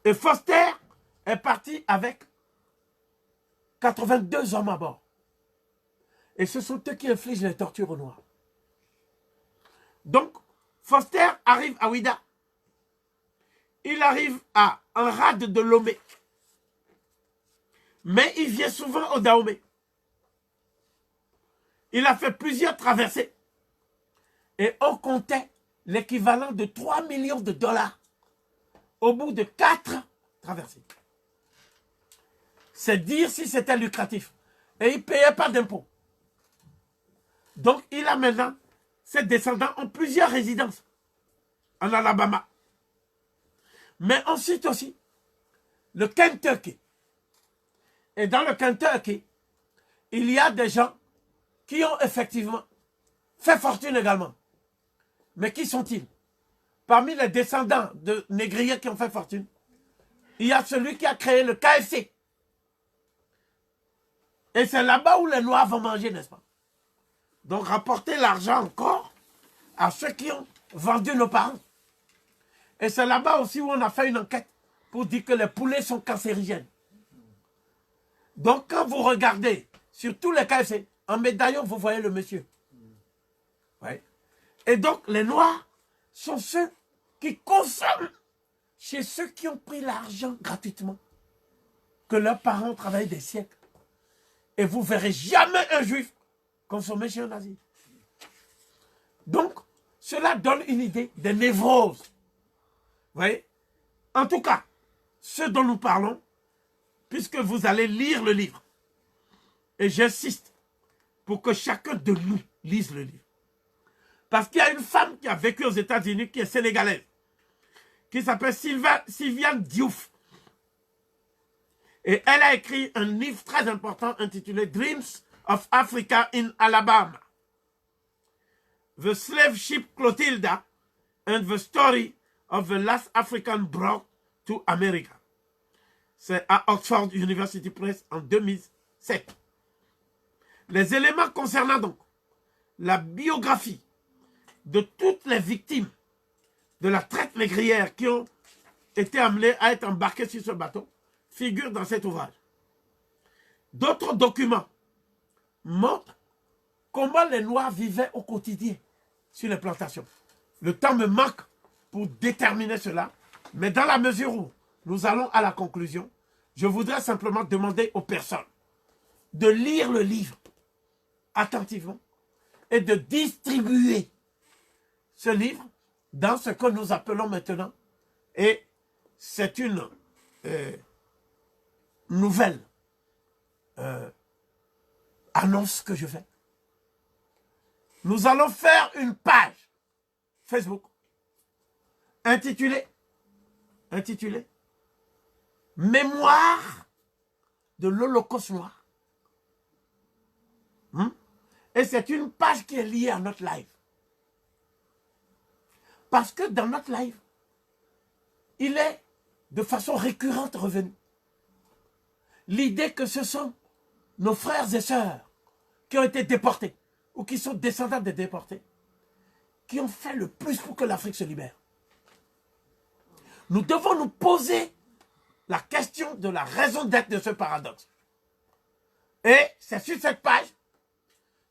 Et Foster est parti avec 82 hommes à bord. Et ce sont eux qui infligent les tortures aux Noirs. Donc, Foster arrive à Ouida. Il arrive à un rade de Lomé. Mais il vient souvent au Dahomey. Il a fait plusieurs traversées. Et on comptait l'équivalent de 3 millions de dollars au bout de 4 traversées. C'est dire si c'était lucratif. Et il ne payait pas d'impôts. Donc, il a maintenant, ses descendants ont plusieurs résidences en Alabama. Mais ensuite aussi, le Kentucky. Et dans le Kentucky, il y a des gens qui ont effectivement fait fortune également. Mais qui sont-ils? Parmi les descendants de négriers qui ont fait fortune, il y a celui qui a créé le KFC. Et c'est là-bas où les Noirs vont manger, n'est-ce pas? Donc rapporter l'argent encore à ceux qui ont vendu nos parents. Et c'est là-bas aussi où on a fait une enquête pour dire que les poulets sont cancérigènes. Donc quand vous regardez sur tous les KFC, en médaillon, vous voyez le monsieur. Ouais. Et donc les Noirs sont ceux qui consomment chez ceux qui ont pris l'argent gratuitement, que leurs parents travaillent des siècles. Et vous ne verrez jamais un juif consommer chez un nazi. Donc, cela donne une idée des névroses. Vous voyez? En tout cas, ce dont nous parlons, puisque vous allez lire le livre, et j'insiste pour que chacun de nous lise le livre. Parce qu'il y a une femme qui a vécu aux États-Unis, qui est sénégalaise, qui s'appelle Sylviane Diouf. Et elle a écrit un livre très important intitulé Dreams of Africa in Alabama. The Slave Ship Clotilda and the Story of the Last African Brought to America. C'est à Oxford University Press en 2007. Les éléments concernant donc la biographie de toutes les victimes de la traite négrière qui ont été amenées à être embarquées sur ce bateau figurent dans cet ouvrage. D'autres documents montrent comment les Noirs vivaient au quotidien sur les plantations. Le temps me manque pour déterminer cela, mais dans la mesure où nous allons à la conclusion, je voudrais simplement demander aux personnes de lire le livre attentivement et de distribuer ce livre dans ce que nous appelons maintenant, et c'est une nouvelle annonce que je fais. Nous allons faire une page Facebook intitulée Mémoire de l'Holocauste noir. Et c'est une page qui est liée à notre live. Parce que dans notre live, il est de façon récurrente revenu l'idée que ce sont nos frères et sœurs qui ont été déportés ou qui sont descendants des déportés qui ont fait le plus pour que l'Afrique se libère. Nous devons nous poser la question de la raison d'être de ce paradoxe. Et c'est sur cette page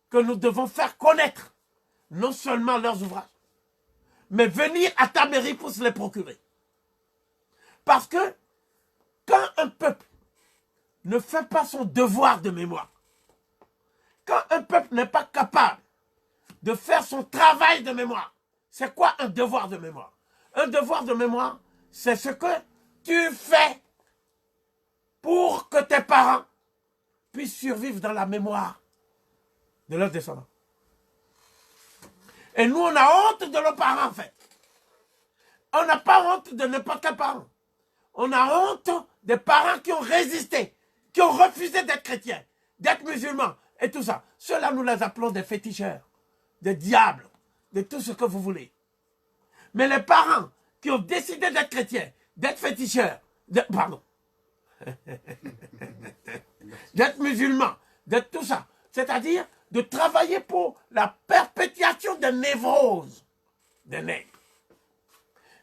que nous devons faire connaître non seulement leurs ouvrages, mais venir à ta mairie pour se les procurer. Parce que quand un peuple ne fait pas son devoir de mémoire, quand un peuple n'est pas capable de faire son travail de mémoire, c'est quoi un devoir de mémoire? Un devoir de mémoire, c'est ce que tu fais pour que tes parents puissent survivre dans la mémoire de leurs descendants. Et nous, on a honte de nos parents, en fait. On n'a pas honte de n'importe quel parent. On a honte des parents qui ont résisté, qui ont refusé d'être chrétiens, d'être musulmans et tout ça. Ceux-là, nous les appelons des féticheurs, des diables, de tout ce que vous voulez. Mais les parents qui ont décidé d'être chrétiens, d'être féticheurs, d'être musulmans, d'être tout ça, c'est-à-dire de travailler pour la perpétuation des névroses des nègres.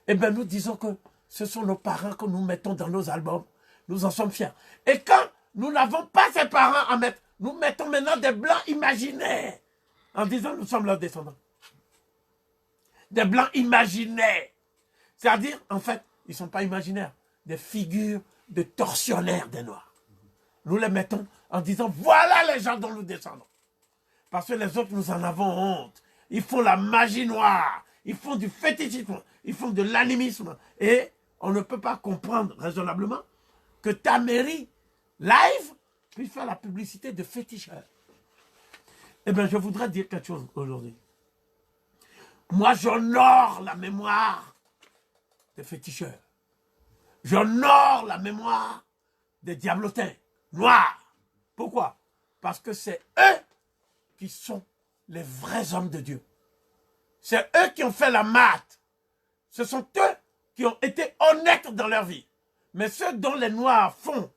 Eh bien, nous disons que ce sont nos parents que nous mettons dans nos albums. Nous en sommes fiers. Et quand nous n'avons pas ces parents à mettre, nous mettons maintenant des blancs imaginaires en disant nous sommes leurs descendants. Des blancs imaginaires. C'est-à-dire, en fait, ils ne sont pas imaginaires. Des figures de tortionnaires des Noirs. Nous les mettons en disant voilà les gens dont nous descendons. Parce que les autres, nous en avons honte. Ils font la magie noire. Ils font du fétichisme. Ils font de l'animisme. Et on ne peut pas comprendre raisonnablement que ta mairie live puisse faire la publicité de féticheurs. Eh bien, je voudrais dire quelque chose aujourd'hui. Moi, j'honore la mémoire des féticheurs. J'honore la mémoire des diablotins noirs. Pourquoi? Parce que c'est eux qui sont les vrais hommes de Dieu. C'est eux qui ont fait la maths. Ce sont eux qui ont été honnêtes dans leur vie. Mais ceux dont les Noirs font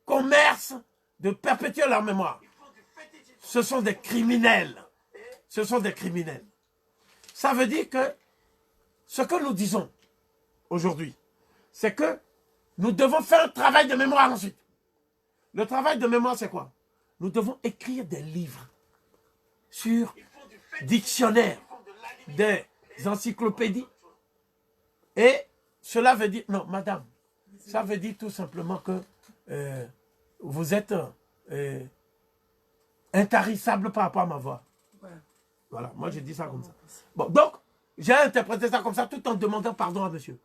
commerce de perpétuer leur mémoire, ce sont des criminels. Ce sont des criminels. Ça veut dire que ce que nous disons aujourd'hui, c'est que nous devons faire un travail de mémoire ensuite. Le travail de mémoire, c'est quoi? Nous devons écrire des livres sur dictionnaires, des encyclopédies. Et cela veut dire... Non, madame, ça veut dire tout simplement que vous êtes intarissable par rapport à ma voix. Voilà, moi j'ai dit ça comme ça. Bon, donc, j'ai interprété ça comme ça tout en demandant pardon à monsieur.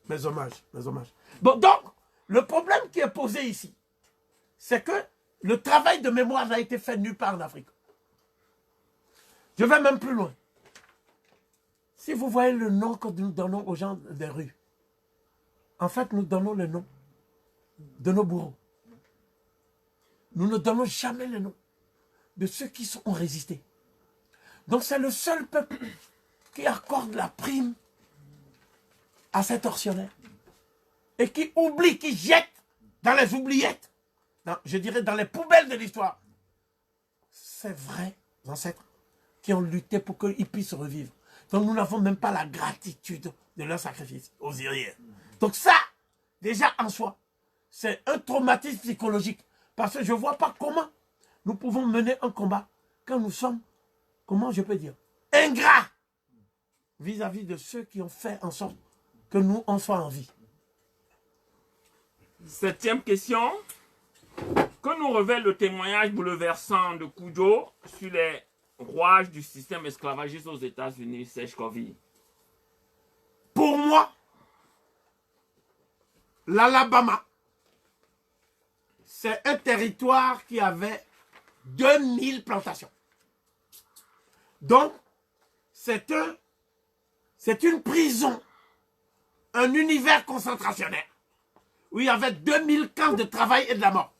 Mes hommages, mes hommages. Bon, donc, le problème qui est posé ici, c'est que le travail de mémoire n'a été fait nulle part en Afrique. Je vais même plus loin. Si vous voyez le nom que nous donnons aux gens des rues, en fait, nous donnons le nom de nos bourreaux. Nous ne donnons jamais le nom de ceux qui ont résisté. Donc c'est le seul peuple qui accorde la prime à ces tortionnaires et qui oublie, qui jette dans les oubliettes, je dirais dans les poubelles de l'histoire, ces vrais ancêtres qui ont lutté pour qu'ils puissent revivre. Donc nous n'avons même pas la gratitude de leur sacrifice aux Iriens. Donc ça, déjà en soi, c'est un traumatisme psychologique. Parce que je ne vois pas comment nous pouvons mener un combat quand nous sommes, comment je peux dire, ingrats vis-à-vis de ceux qui ont fait en sorte que nous en soyons en vie. 7e question. Que nous révèle le témoignage bouleversant de Cudjoe sur les rouages du système esclavagiste aux États-Unis, Serge Covey? Pour moi, l'Alabama, c'est un territoire qui avait 2000 plantations. Donc, c'est une prison, un univers concentrationnaire, où il y avait 2000 camps de travail et de la mort.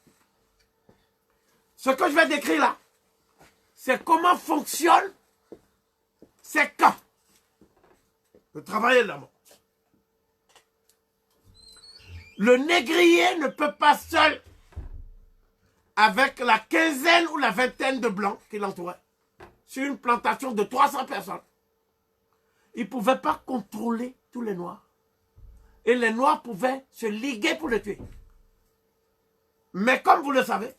Ce que je vais décrire là, c'est comment fonctionnent ces camps de travail et de la mort. Le négrier ne peut pas seul, avec la quinzaine ou la vingtaine de blancs qui l'entouraient, sur une plantation de 300 personnes. Il ne pouvait pas contrôler tous les Noirs. Et les Noirs pouvaient se liguer pour le tuer. Mais comme vous le savez,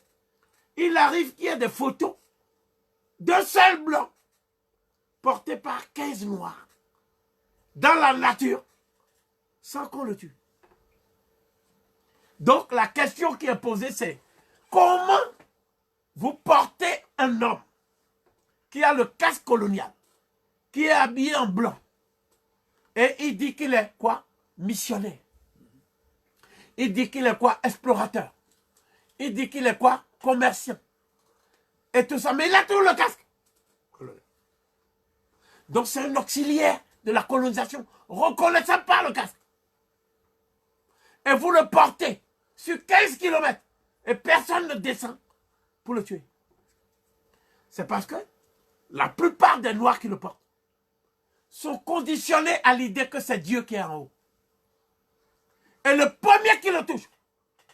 il arrive qu'il y ait des photos d'un seul blanc porté par 15 Noirs dans la nature sans qu'on le tue. Donc la question qui est posée, c'est comment vous portez un homme qui a le casque colonial, qui est habillé en blanc, et il dit qu'il est quoi? Missionnaire. Il dit qu'il est quoi? Explorateur. Il dit qu'il est quoi? Commerciant. Et tout ça. Mais il a toujours le casque. Donc c'est un auxiliaire de la colonisation, reconnaissant pas le casque. Et vous le portez sur 15 km et personne ne descend pour le tuer. C'est parce que la plupart des Noirs qui le portent sont conditionnés à l'idée que c'est Dieu qui est en haut. Et le premier qui le touche,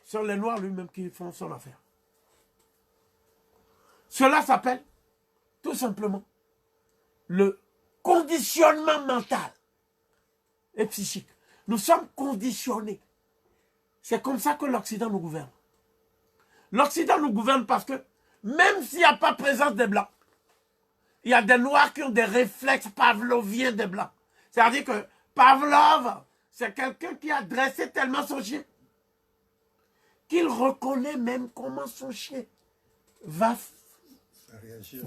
sont les Noirs lui-même qui font son affaire. Cela s'appelle tout simplement le conditionnement mental et psychique. Nous sommes conditionnés. C'est comme ça que l'Occident nous gouverne. L'Occident nous gouverne parce que même s'il n'y a pas présence des Blancs, il y a des Noirs qui ont des réflexes pavloviens des Blancs. C'est-à-dire que Pavlov, c'est quelqu'un qui a dressé tellement son chien qu'il reconnaît même comment son chien va réagir.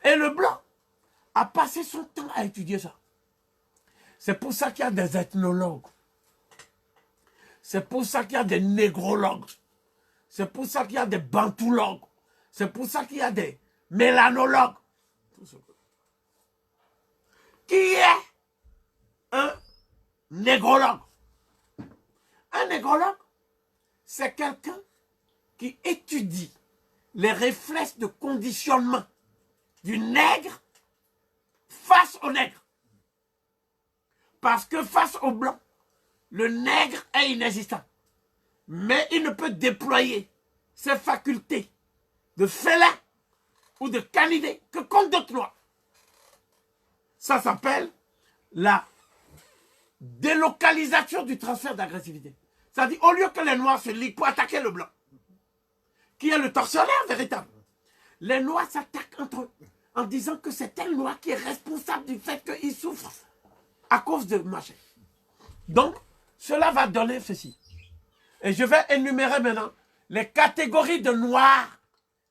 Et le Blanc a passé son temps à étudier ça. C'est pour ça qu'il y a des ethnologues. C'est pour ça qu'il y a des négrologues. C'est pour ça qu'il y a des bantoologues. C'est pour ça qu'il y a des mélanologues. Qui est un négrologue? Un négrologue, c'est quelqu'un qui étudie les réflexes de conditionnement du nègre face au nègre. Parce que face au blanc, le nègre est inexistant. Mais il ne peut déployer ses facultés de félin ou de canidé que contre d'autres noirs. Ça s'appelle la délocalisation du transfert d'agressivité. C'est-à-dire, au lieu que les noirs se liguent pour attaquer le blanc, qui est le tortionnaire véritable, les noirs s'attaquent entre eux en disant que c'est tel noir qui est responsable du fait qu'il souffre à cause de machin. Donc, cela va donner ceci. Et je vais énumérer maintenant les catégories de noirs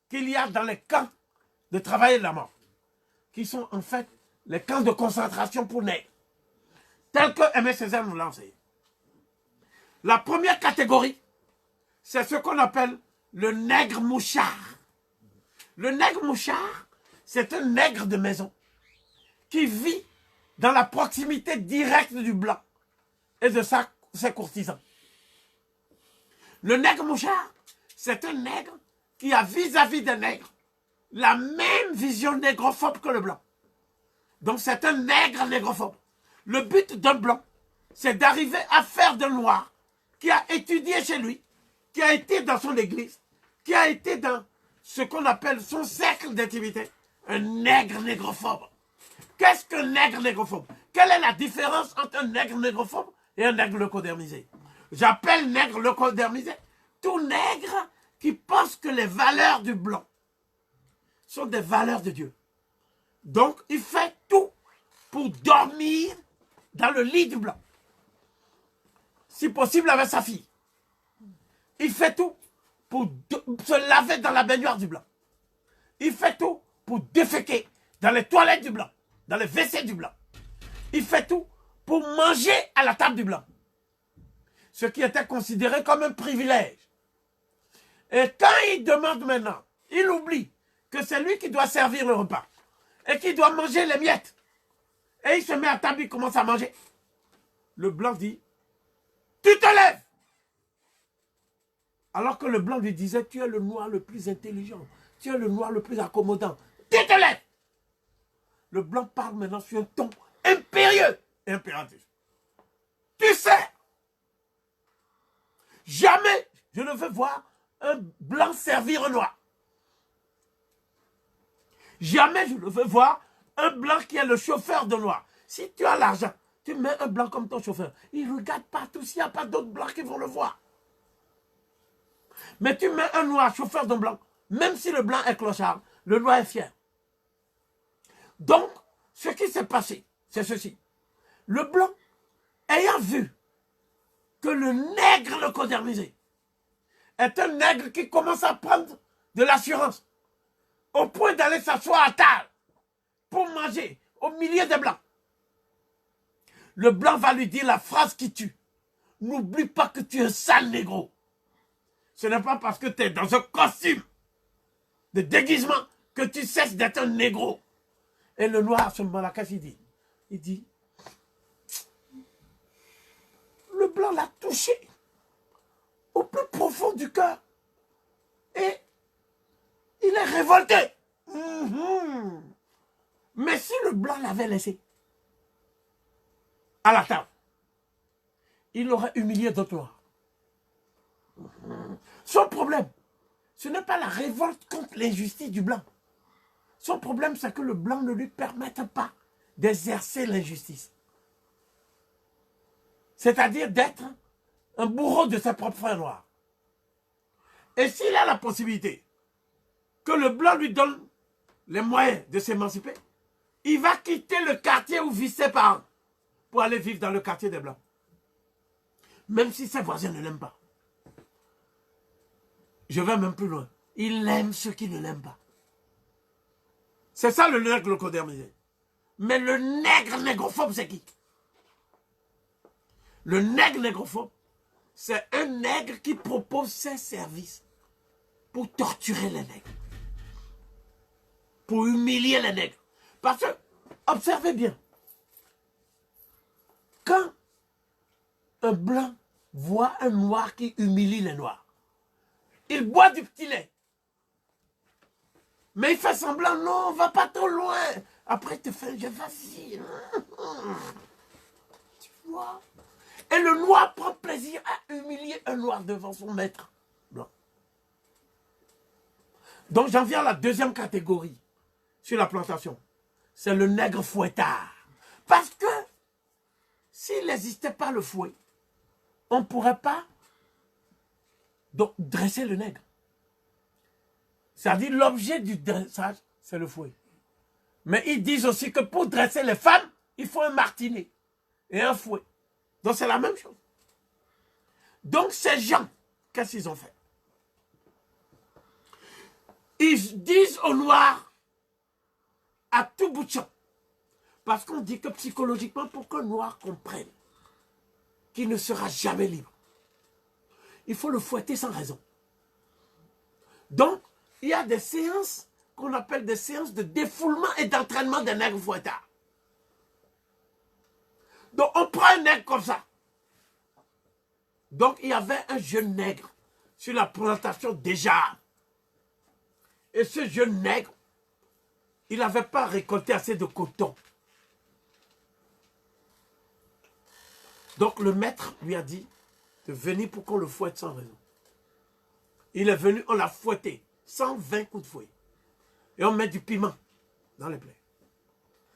qu'il y a dans les camps de travail et de la mort, qui sont en fait les camps de concentration pour nègres, tels que Aimé Césaire nous l'a enseigné. La première catégorie, c'est ce qu'on appelle le nègre mouchard. Le nègre mouchard, c'est un nègre de maison qui vit dans la proximité directe du blanc et de ses courtisans. Le nègre mouchard, c'est un nègre qui a vis-à-vis des nègres la même vision négrophobe que le blanc. Donc c'est un nègre négrophobe. Le but d'un blanc, c'est d'arriver à faire d'un noir qui a étudié chez lui, qui a été dans son église, qui a été dans ce qu'on appelle son cercle d'intimité, un nègre négrophobe. Qu'est-ce qu'un nègre négrophobe? Quelle est la différence entre un nègre négrophobe et un nègre leucodermisé? J'appelle nègre leucodermisé tout nègre qui pense que les valeurs du blanc sont des valeurs de Dieu. Donc, il fait tout pour dormir dans le lit du blanc. Si possible avec sa fille. Il fait tout pour se laver dans la baignoire du blanc. Il fait tout pour déféquer dans les toilettes du blanc, dans les WC du blanc. Il fait tout pour manger à la table du blanc. Ce qui était considéré comme un privilège. Et quand il demande maintenant, il oublie que c'est lui qui doit servir le repas et qui doit manger les miettes. Et il se met à table, il commence à manger. Le blanc dit, tu te lèves. Alors que le blanc lui disait, tu es le noir le plus intelligent, tu es le noir le plus accommodant, tu te lèves. Le blanc parle maintenant sur un ton impérieux et impératif. Tu sais, jamais je ne veux voir un blanc servir un noir. Jamais je ne veux voir un blanc qui est le chauffeur de noir. Si tu as l'argent, tu mets un blanc comme ton chauffeur. Il ne regarde partout s'il n'y a pas d'autres blancs qui vont le voir. Mais tu mets un noir chauffeur d'un blanc, même si le blanc est clochard, le noir est fier. Donc, ce qui s'est passé, c'est ceci. Le blanc, ayant vu que le nègre leucodermisé est un nègre qui commence à prendre de l'assurance, au point d'aller s'asseoir à table pour manger au milieu des blancs. Le blanc va lui dire la phrase qui tue. N'oublie pas que tu es un sale négro. Ce n'est pas parce que tu es dans un costume de déguisement que tu cesses d'être un négro. Et le noir, à ce moment-là, qu'est-ce qu'il dit? Il dit, le blanc l'a touché au plus profond du cœur. Et il est révolté. Mais si le blanc l'avait laissé à la table, il aurait humilié d'autres noirs. Son problème, ce n'est pas la révolte contre l'injustice du blanc. Son problème, c'est que le blanc ne lui permette pas d'exercer l'injustice. C'est-à-dire d'être un bourreau de ses propres frères noirs. Et s'il a la possibilité que le blanc lui donne les moyens de s'émanciper, il va quitter le quartier où vivent ses parents pour aller vivre dans le quartier des blancs. Même si ses voisins ne l'aiment pas. Je vais même plus loin. Il aime ceux qui ne l'aiment pas. C'est ça le nègre locodémisé. Mais le nègre négrophobe, c'est qui? Le nègre négrophobe, c'est un nègre qui propose ses services pour torturer les nègres. Pour humilier les nègres. Parce que, observez bien, quand un blanc voit un noir qui humilie les noirs, il boit du petit lait. Mais il fait semblant, non, va pas trop loin. Après, il te fait, je vas-y. Tu vois? Et le noir prend plaisir à humilier un noir devant son maître blanc. Donc, j'en viens à la deuxième catégorie sur la plantation. C'est le nègre fouettard. Parce que, s'il n'existait pas le fouet, on ne pourrait pas donc dresser le nègre. C'est-à-dire l'objet du dressage, c'est le fouet. Mais ils disent aussi que pour dresser les femmes, il faut un martinet et un fouet. Donc c'est la même chose. Donc ces gens, qu'est-ce qu'ils ont fait? Ils disent aux Noirs, à tout bout de champ, parce qu'on dit que psychologiquement, pour qu'un Noir comprenne qu'il ne sera jamais libre, il faut le fouetter sans raison. Donc, il y a des séances qu'on appelle des séances de défoulement et d'entraînement des nègres fouettards. Donc, on prend un nègre comme ça. Donc, il y avait un jeune nègre sur la plantation déjà. Et ce jeune nègre, il n'avait pas récolté assez de coton. Donc, le maître lui a dit de venir pour qu'on le fouette sans raison. Il est venu, on l'a fouetté. 120 coups de fouet. Et on met du piment dans les plaies.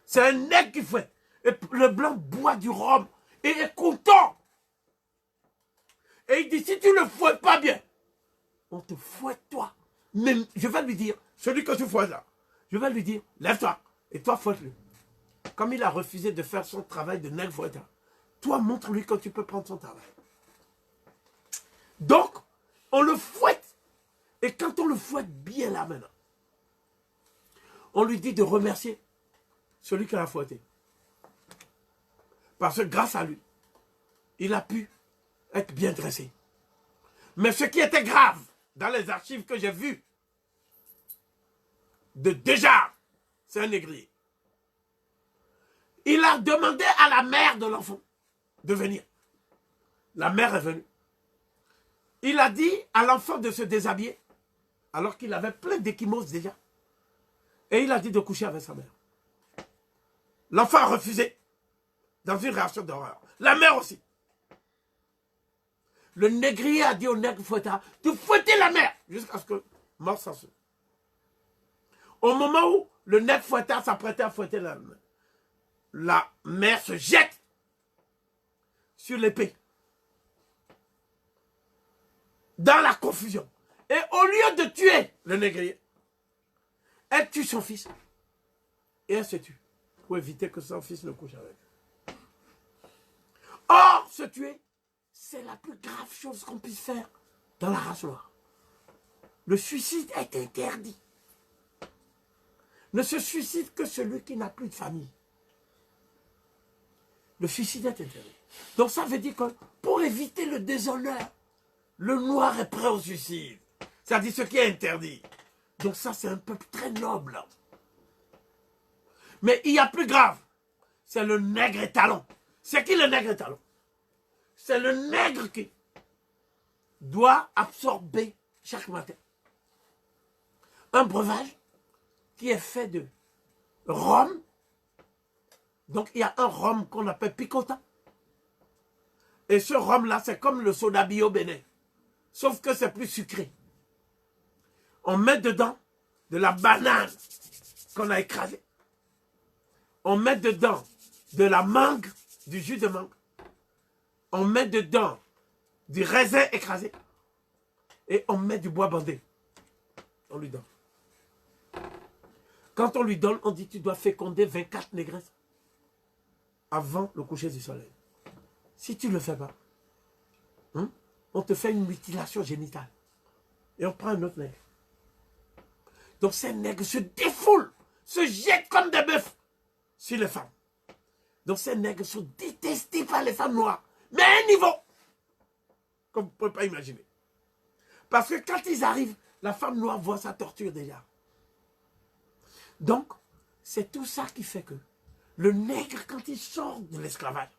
C'est un nègre qui fouette. Et le blanc boit du rhum et est content. Et il dit, si tu ne le fouettes pas bien, on te fouette toi. Mais je vais lui dire, celui que tu fouettes là, je vais lui dire, lève-toi et toi fouette-le. Comme il a refusé de faire son travail de nègre fouetteur, toi montre-lui que tu peux prendre son travail. Donc, on le fouette. Et quand on le fouette bien là maintenant, on lui dit de remercier celui qui l'a fouetté. Parce que grâce à lui, il a pu être bien dressé. Mais ce qui était grave dans les archives que j'ai vues, de déjà, c'est un négrier. Il a demandé à la mère de l'enfant de venir. La mère est venue. Il a dit à l'enfant de se déshabiller, alors qu'il avait plein d'échymoses déjà. Et il a dit de coucher avec sa mère. L'enfant a refusé, dans une réaction d'horreur. La mère aussi. Le négrier a dit au nègre fouettard de fouetter la mère, jusqu'à ce que mort s'en soit. Au moment où le nègre fouettard s'apprêtait à fouetter la mère se jette sur l'épée. Dans la confusion. Et au lieu de tuer le négrier, elle tue son fils. Et elle se tue. Pour éviter que son fils ne couche avec. Or, se tuer, c'est la plus grave chose qu'on puisse faire dans la race noire. Le suicide est interdit. Ne se suicide que celui qui n'a plus de famille. Le suicide est interdit. Donc ça veut dire que pour éviter le déshonneur, le noir est prêt au suicide. C'est-à-dire ce qui est interdit. Donc ça, c'est un peuple très noble. Mais il y a plus grave. C'est le nègre étalon. C'est qui le nègre étalon? C'est le nègre qui doit absorber chaque matin un breuvage qui est fait de rhum. Donc il y a un rhum qu'on appelle picotin. Et ce rhum-là, c'est comme le soda bio bénin. Sauf que c'est plus sucré. On met dedans de la banane qu'on a écrasée. On met dedans de la mangue, du jus de mangue. on met dedans du raisin écrasé et on met du bois bandé. On lui donne. Quand on lui donne, on dit tu dois féconder 24 négresses avant le coucher du soleil. Si tu ne le fais pas, on te fait une mutilation génitale. Et on prend un autre nègre. Donc ces nègres se défoulent, se jettent comme des bœufs sur les femmes. Donc ces nègres sont détestés par les femmes noires. Mais à un niveau comme vous ne pouvez pas imaginer. Parce que quand ils arrivent, la femme noire voit sa torture déjà. Donc, c'est tout ça qui fait que le nègre, quand il sort de l'esclavage,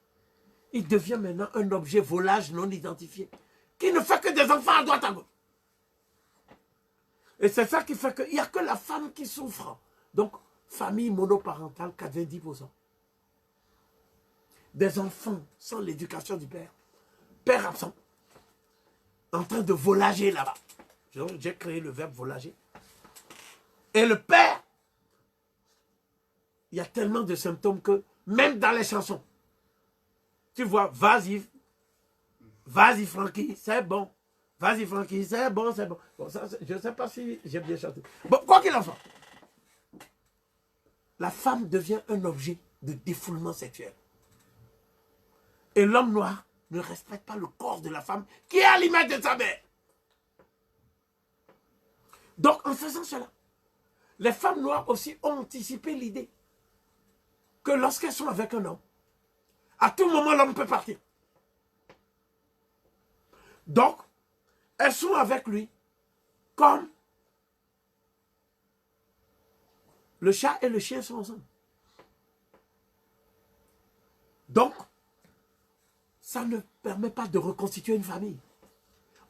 il devient maintenant un objet volage non identifié, qui ne fait que des enfants à droite à gauche. Et c'est ça qui fait qu'il n'y a que la femme qui souffre. Donc, famille monoparentale, 90%. Des enfants sans l'éducation du père. Père absent. En train de volager là-bas. J'ai créé le verbe volager. Et le père, il y a tellement de symptômes que, même dans les chansons, tu vois, vas-y Francky, c'est bon. Vas-y Francky, c'est bon, c'est bon. Bon ça, je ne sais pas si j'ai bien chanté. Bon, quoi qu'il en soit, la femme devient un objet de défoulement sexuel. Et l'homme noir ne respecte pas le corps de la femme qui est à l'image de sa mère. Donc, en faisant cela, les femmes noires aussi ont anticipé l'idée que lorsqu'elles sont avec un homme, à tout moment, l'homme peut partir. Donc, elles sont avec lui comme le chat et le chien sont ensemble. Donc, ça ne permet pas de reconstituer une famille.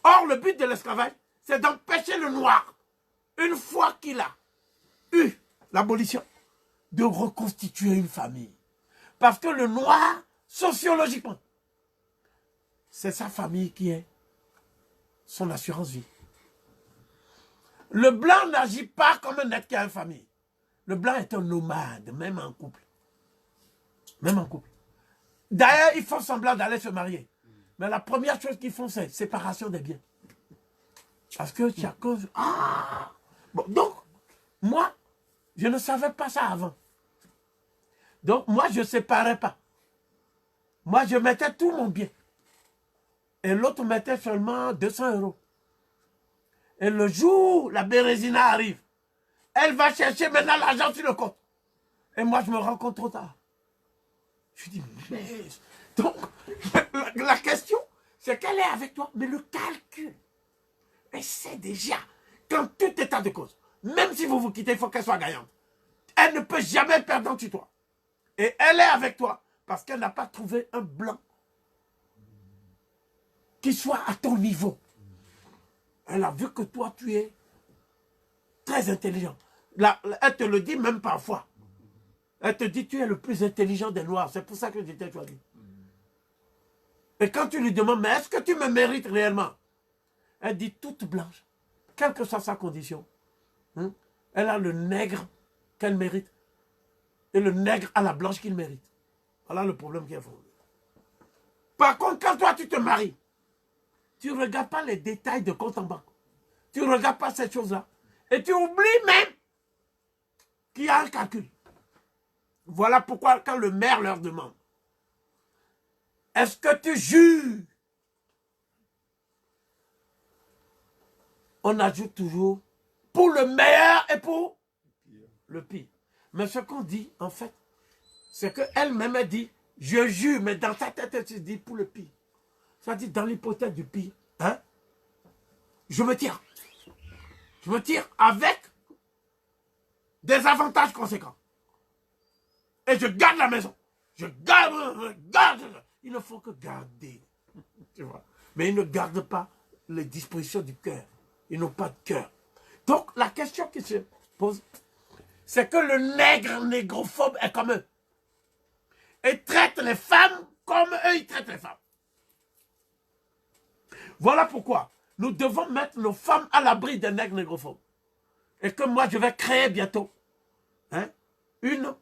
Or, le but de l'esclavage, c'est d'empêcher le noir, une fois qu'il a eu l'abolition, de reconstituer une famille. Parce que le noir, sociologiquement, c'est sa famille qui est son assurance vie. Le blanc n'agit pas comme un être qui a une famille. Le blanc est un nomade, même en couple. Même en couple. D'ailleurs, ils font semblant d'aller se marier. Mais la première chose qu'ils font, c'est séparation des biens. Parce que chacun... Ah bon, donc, moi, je ne savais pas ça avant. Donc, moi, je ne séparais pas. Moi, je mettais tout mon bien. Et l'autre mettait seulement 200 €. Et le jour où la Bérésina arrive, elle va chercher maintenant l'argent sur le compte. Et moi, je me rends compte trop tard. Je dis, mais... Donc, la question, c'est qu'elle est avec toi, mais le calcul. Elle sait déjà qu'en tout état de cause, même si vous vous quittez, il faut qu'elle soit gagnante. Elle ne peut jamais perdre sur toi. Et elle est avec toi parce qu'elle n'a pas trouvé un blanc qui soit à ton niveau. Elle a vu que toi, tu es très intelligent. Elle te le dit même parfois. Elle te dit, tu es le plus intelligent des Noirs. C'est pour ça que je t'ai choisi. Et quand tu lui demandes, mais est-ce que tu me mérites réellement? Elle dit, toute blanche, quelle que soit sa condition, elle a le nègre qu'elle mérite. Et le nègre a la blanche qu'il mérite. Voilà le problème qui est fondé. Par contre, quand toi, tu te maries, tu ne regardes pas les détails de compte en banque. Tu ne regardes pas ces choses-là. Et tu oublies même qu'il y a un calcul. Voilà pourquoi quand le maire leur demande, est-ce que tu jures? On ajoute toujours pour le meilleur et pour le pire. Mais ce qu'on dit, en fait, c'est qu'elle-même a dit, je jure, mais dans sa tête, elle se dit pour le pire. Ça dit, dans l'hypothèse du pire, je me tire. Je me tire avec des avantages conséquents. Et je garde la maison. Je garde. Il ne faut que garder. Tu vois. Mais ils ne gardent pas les dispositions du cœur. Ils n'ont pas de cœur. Donc, la question qui se pose, c'est que le nègre négrophobe est comme eux. Et traite les femmes comme eux, ils traitent les femmes. Voilà pourquoi nous devons mettre nos femmes à l'abri des nègres négrophobes. Et que moi, je vais créer bientôt une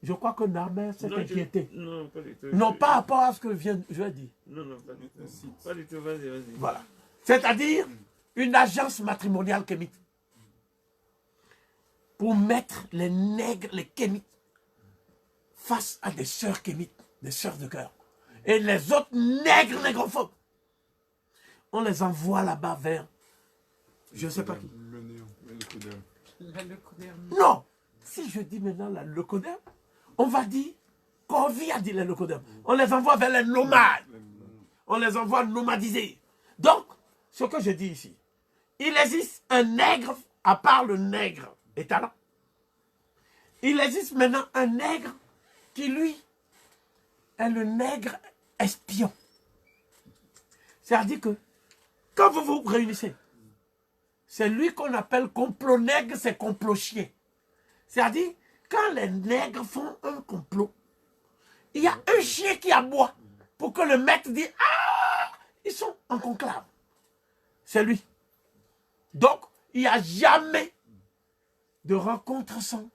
Je crois que Narmer s'est Non, inquiété. non, pas du tout. Non, par rapport à ce que je vais dire. Non, non, pas du tout. Pas du tout, vas-y, vas-y. Voilà. C'est-à-dire une agence matrimoniale kémite. Pour mettre les nègres, les kémites, face à des sœurs kémites, des sœurs de cœur. Et les autres nègres négrophobes, on les envoie là-bas vers, je ne sais pas qui. Le néon, le leucoderme. Non. Si je dis maintenant la leucoderme, on va dire, Corvi a dit les leucodermes. On les envoie vers les nomades. On les envoie nomadisés. Donc, ce que je dis ici, il existe un nègre, à part le nègre étalon. Il existe maintenant un nègre qui, lui, est le nègre espion. C'est-à-dire que, quand vous vous réunissez, c'est lui qu'on appelle complot nègre, c'est complot chien. C'est-à-dire, quand les nègres font un complot, il y a un chien qui aboie pour que le maître dise « Ah, ils sont en conclave ». C'est lui. Donc, il n'y a jamais de rencontre sans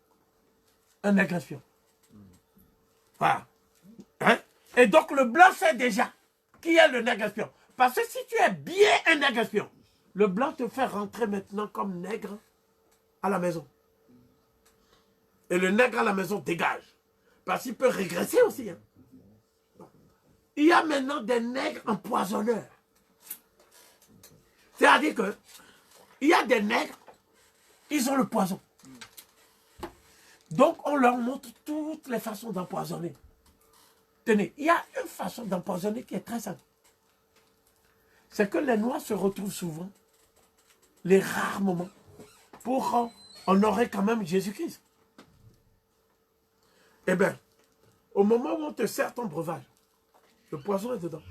un nègre espion. Voilà. Hein? Et donc, le blanc sait déjà qui est le nègre espion. Parce que si tu es bien un nègre espion, le blanc te fait rentrer maintenant comme nègre à la maison. Et le nègre à la maison dégage. Parce qu'il peut régresser aussi. Hein. Il y a maintenant des nègres empoisonneurs. C'est-à-dire que il y a des nègres, ils ont le poison. Donc on leur montre toutes les façons d'empoisonner. Tenez, il y a une façon d'empoisonner qui est très simple. C'est que les Noirs se retrouvent souvent, les rares moments, pour honorer quand même Jésus-Christ. Eh bien, au moment où on te sert ton breuvage, le poison est dedans.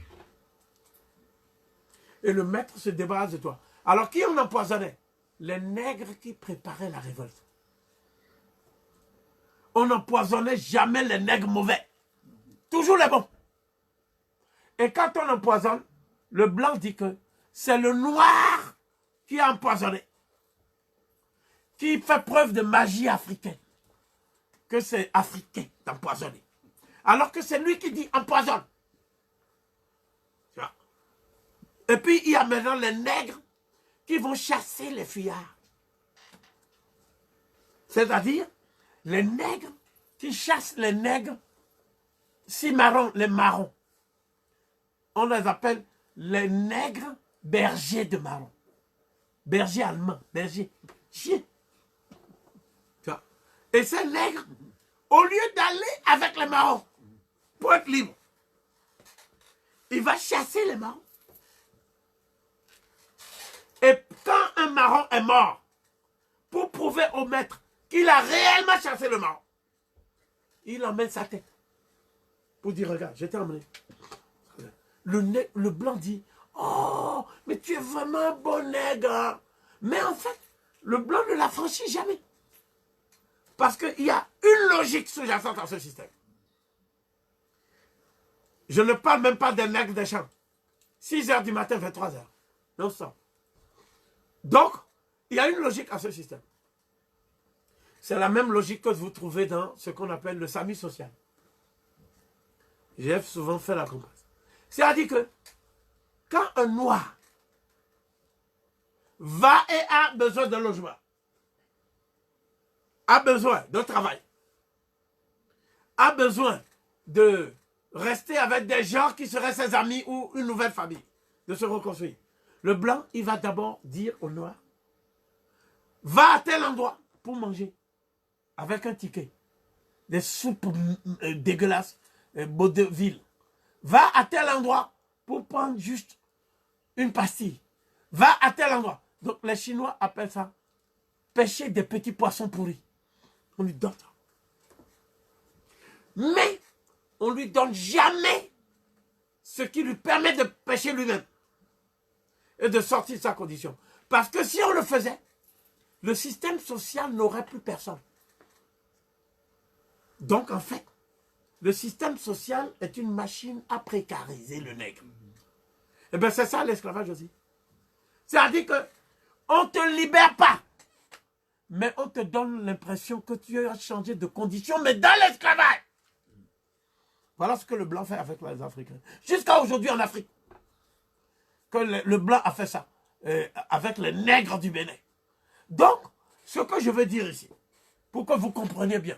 Et le maître se débarrasse de toi. Alors qui on empoisonnait? Les nègres qui préparaient la révolte. On n'empoisonnait jamais les nègres mauvais. Toujours les bons. Et quand on empoisonne, le blanc dit que c'est le noir qui a empoisonné. Qui fait preuve de magie africaine. Que c'est africain d'empoisonner. Alors que c'est lui qui dit empoisonne. Et puis il y a maintenant les nègres qui vont chasser les fuyards. C'est-à-dire les nègres qui chassent les nègres cimarrons, les marrons. On les appelle les nègres bergers de marrons. Berger allemand, berger chien. Et ces nègres, au lieu d'aller avec les marrons pour être libre, il va chasser les marrons. Et quand un marron est mort, pour prouver au maître qu'il a réellement chassé le marron, il emmène sa tête. Pour dire, regarde, je t'ai emmené. Le blanc dit, oh, mais tu es vraiment un bon nègre. Mais en fait, le blanc ne l'a franchi jamais. Parce qu'il y a une logique sous-jacente à ce système. Je ne parle même pas des nègres des champs. 6 h du matin, 23 h. Non, ça. Donc, il y a une logique à ce système. C'est la même logique que vous trouvez dans ce qu'on appelle le SAMU social. J'ai souvent fait la comparaison. C'est-à-dire que quand un noir va et a besoin de logement, a besoin de travail, a besoin de rester avec des gens qui seraient ses amis ou une nouvelle famille, de se reconstruire. Le blanc, il va d'abord dire au noir, va à tel endroit pour manger, avec un ticket, des soupes dégueulasses, vaudeville. Va à tel endroit pour prendre juste une pastille. Va à tel endroit. Donc les Chinois appellent ça pêcher des petits poissons pourris. On lui donne ça. Mais on ne lui donne jamais ce qui lui permet de pêcher lui-même et de sortir de sa condition. Parce que si on le faisait, le système social n'aurait plus personne. Donc en fait, le système social est une machine à précariser le nègre. Et bien c'est ça l'esclavage aussi. C'est-à-dire qu'on ne te libère pas. mais on te donne l'impression que tu as changé de condition, mais dans l'esclavage. Voilà ce que le blanc fait avec les Africains. Jusqu'à aujourd'hui en Afrique, que le blanc a fait ça, avec les nègres du Bénin. Donc, ce que je veux dire ici, pour que vous compreniez bien,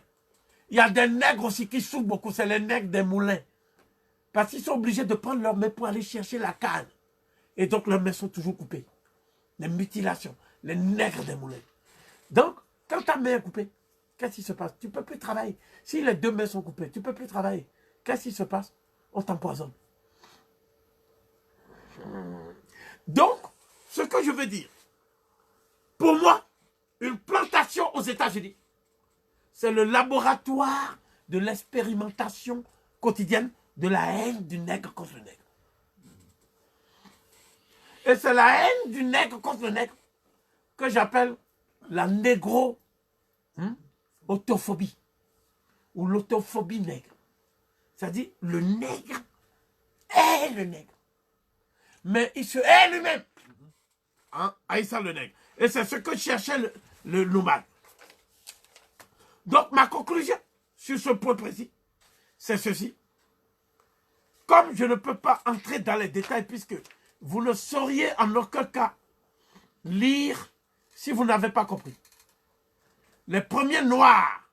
il y a des nègres aussi qui souffrent beaucoup, c'est les nègres des moulins. Parce qu'ils sont obligés de prendre leurs mains pour aller chercher la canne. Et donc leurs mains sont toujours coupées. Les mutilations, les nègres des moulins. Donc, quand ta main est coupée, qu'est-ce qui se passe? Tu ne peux plus travailler. Si les deux mains sont coupées, tu ne peux plus travailler. Qu'est-ce qui se passe? On t'empoisonne. Donc, ce que je veux dire, pour moi, une plantation aux États-Unis, c'est le laboratoire de l'expérimentation quotidienne de la haine du nègre contre le nègre. Et c'est la haine du nègre contre le nègre que j'appelle la négro-autophobie ou l'autophobie nègre. C'est-à-dire le nègre hait le nègre. Mais il se hait lui-même en haïssant le nègre. Et c'est ce que cherchait le nomade. Donc ma conclusion sur ce point précis, c'est ceci. Comme je ne peux pas entrer dans les détails puisque vous ne sauriez en aucun cas lire si vous n'avez pas compris. Les premiers Noirs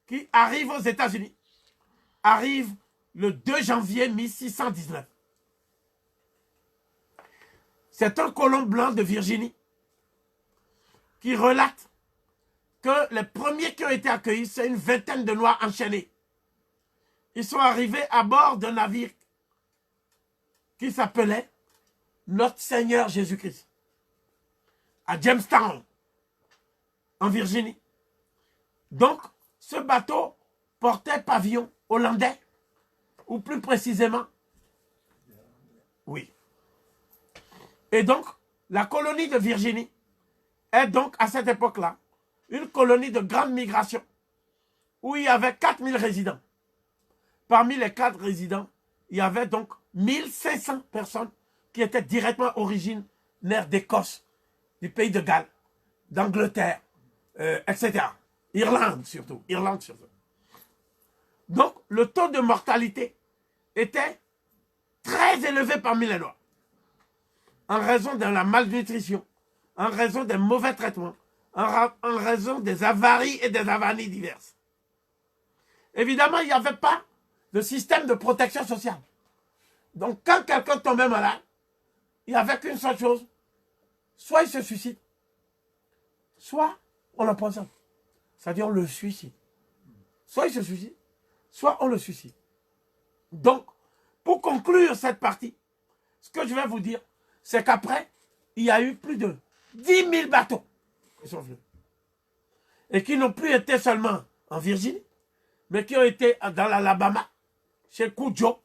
qui arrivent aux États-Unis arrivent le 2 janvier 1619. C'est un colon blanc de Virginie qui relate que les premiers qui ont été accueillis, c'est une vingtaine de Noirs enchaînés. Ils sont arrivés à bord d'un navire qui s'appelait Notre Seigneur Jésus-Christ, à Jamestown, en Virginie. Donc, ce bateau portait pavillon hollandais, ou plus précisément, oui. Et donc, la colonie de Virginie est donc, à cette époque-là, une colonie de grande migration, où il y avait 4000 résidents. Parmi les 4 résidents, il y avait donc 1500 personnes qui étaient directement originaires d'Écosse, du pays de Galles, d'Angleterre, etc. Irlande surtout. Donc, le taux de mortalité était très élevé parmi les Noirs. En raison de la malnutrition, en raison des mauvais traitements, en raison des avaries et des avanies diverses. Évidemment, il n'y avait pas de système de protection sociale. Donc, quand quelqu'un tombait malade, il n'y avait qu'une seule chose. Soit il se suicide, soit on l'empoisonne. C'est-à-dire on le suicide. Soit il se suicide, soit on le suicide. Donc, pour conclure cette partie, ce que je vais vous dire, c'est qu'après, il y a eu plus de 10 000 bateaux qui sont venus. Et qui n'ont plus été seulement en Virginie, mais qui ont été dans l'Alabama, chez Cujo,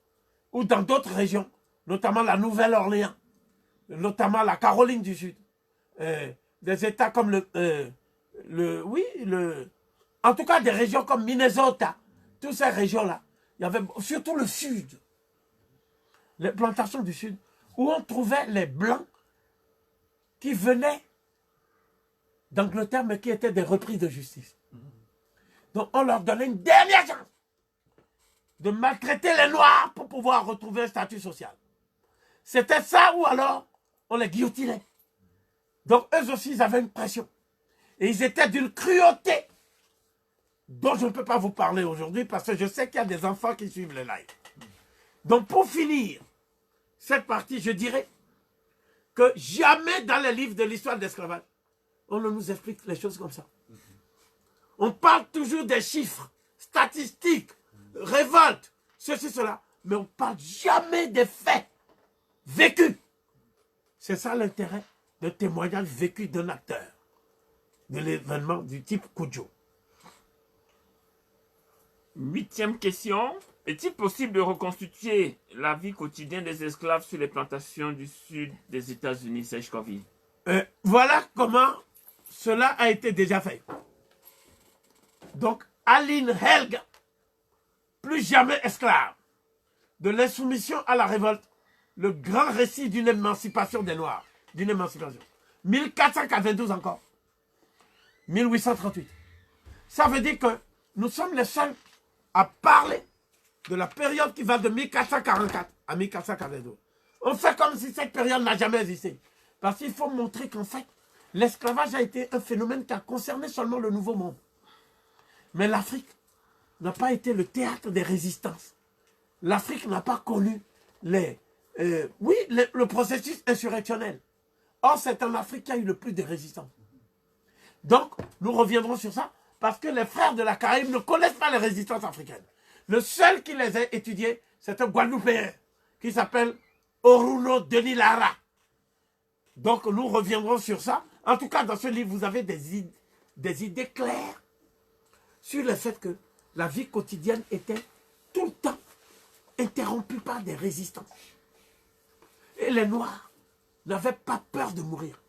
ou dans d'autres régions, notamment la Nouvelle-Orléans, notamment la Caroline du Sud, des États comme en tout cas des régions comme Minnesota, toutes ces régions-là, il y avait surtout le Sud, les plantations du Sud, où on trouvait les Blancs qui venaient d'Angleterre, mais qui étaient des repris de justice. Donc on leur donnait une dernière chance de maltraiter les Noirs pour pouvoir retrouver un statut social. C'était ça ou alors on les guillotinait. Donc eux aussi, ils avaient une pression. Et ils étaient d'une cruauté dont je ne peux pas vous parler aujourd'hui parce que je sais qu'il y a des enfants qui suivent le live. Donc pour finir cette partie, je dirais que jamais dans les livres de l'histoire de l'esclavage, on ne nous explique les choses comme ça. On parle toujours des chiffres, statistiques, révoltes, ceci, cela, mais on ne parle jamais des faits vécus. C'est ça l'intérêt d'un témoignage vécu d'un acteur de l'événement du type Cujo. 8e question. Est-il possible de reconstituer la vie quotidienne des esclaves sur les plantations du sud des États-Unis, Serge Covey? Voilà comment cela a été déjà fait. Donc, Aline Helga, plus jamais esclave, de l'insoumission à la révolte, le grand récit d'une émancipation des Noirs, d'une émancipation. 1492 encore. 1838. Ça veut dire que nous sommes les seuls à parler de la période qui va de 1444 à 1442. On fait comme si cette période n'a jamais existé. Parce qu'il faut montrer qu'en fait, l'esclavage a été un phénomène qui a concerné seulement le Nouveau Monde. Mais l'Afrique n'a pas été le théâtre des résistances. L'Afrique n'a pas connu le processus insurrectionnel. Or, c'est en Afrique qu'il y a eu le plus de résistance. Donc, nous reviendrons sur ça, parce que les frères de la Caraïbe ne connaissent pas les résistances africaines. Le seul qui les a étudiées, c'est un Guadeloupéen qui s'appelle Oruno Denis Lara. Donc, nous reviendrons sur ça. En tout cas, dans ce livre, vous avez des idées claires sur le fait que la vie quotidienne était tout le temps interrompue par des résistances. Et les Noirs n'avaient pas peur de mourir.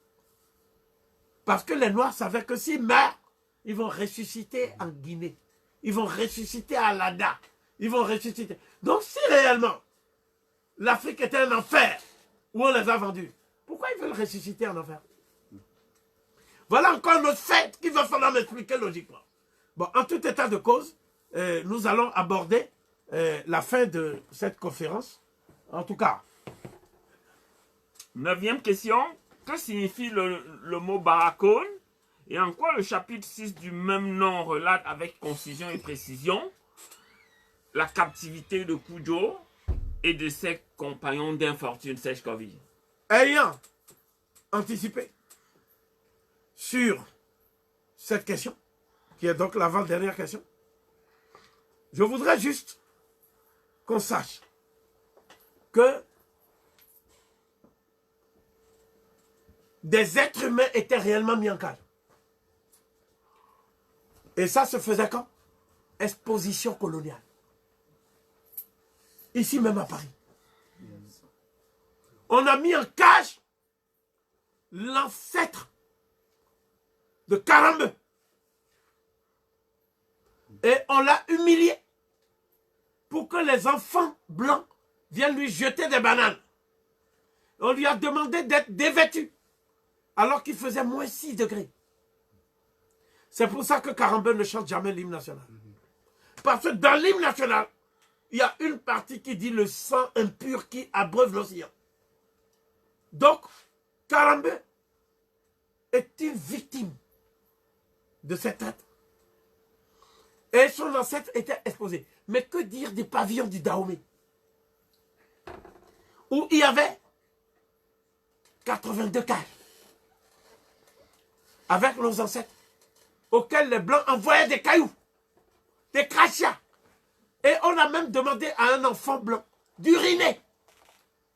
Parce que les Noirs savaient que s'ils meurent, ils vont ressusciter en Guinée. Ils vont ressusciter à Lada. Ils vont ressusciter. Donc si réellement l'Afrique était un enfer où on les a vendus, pourquoi ils veulent ressusciter en enfer? Voilà encore notre fait qu'il va falloir m'expliquer logiquement. Bon, en tout état de cause, nous allons aborder la fin de cette conférence. En tout cas. 9e question. Que signifie le mot Baracone? Et en quoi le chapitre 6 du même nom relate avec concision et précision la captivité de Kudjo et de ses compagnons d'infortune Sèche-Covid? Ayant anticipé sur cette question, qui est donc l'avant-dernière question, je voudrais juste qu'on sache que des êtres humains étaient réellement mis en cage. Et ça se faisait quand? Exposition coloniale. Ici même à Paris. On a mis en cage l'ancêtre de Karambeu. Et on l'a humilié pour que les enfants blancs viennent lui jeter des bananes. On lui a demandé d'être dévêtu alors qu'il faisait moins 6 degrés. C'est pour ça que Karambeu ne chante jamais l'hymne national. Parce que dans l'hymne national, il y a une partie qui dit le sang impur qui abreuve l'océan. Donc, Karambeu est une victime de cet être. Et son ancêtre était exposé. Mais que dire des pavillons du Dahomey? Où il y avait 82 cages. Avec nos ancêtres, auxquels les Blancs envoyaient des cailloux, des crachats. Et on a même demandé à un enfant blanc d'uriner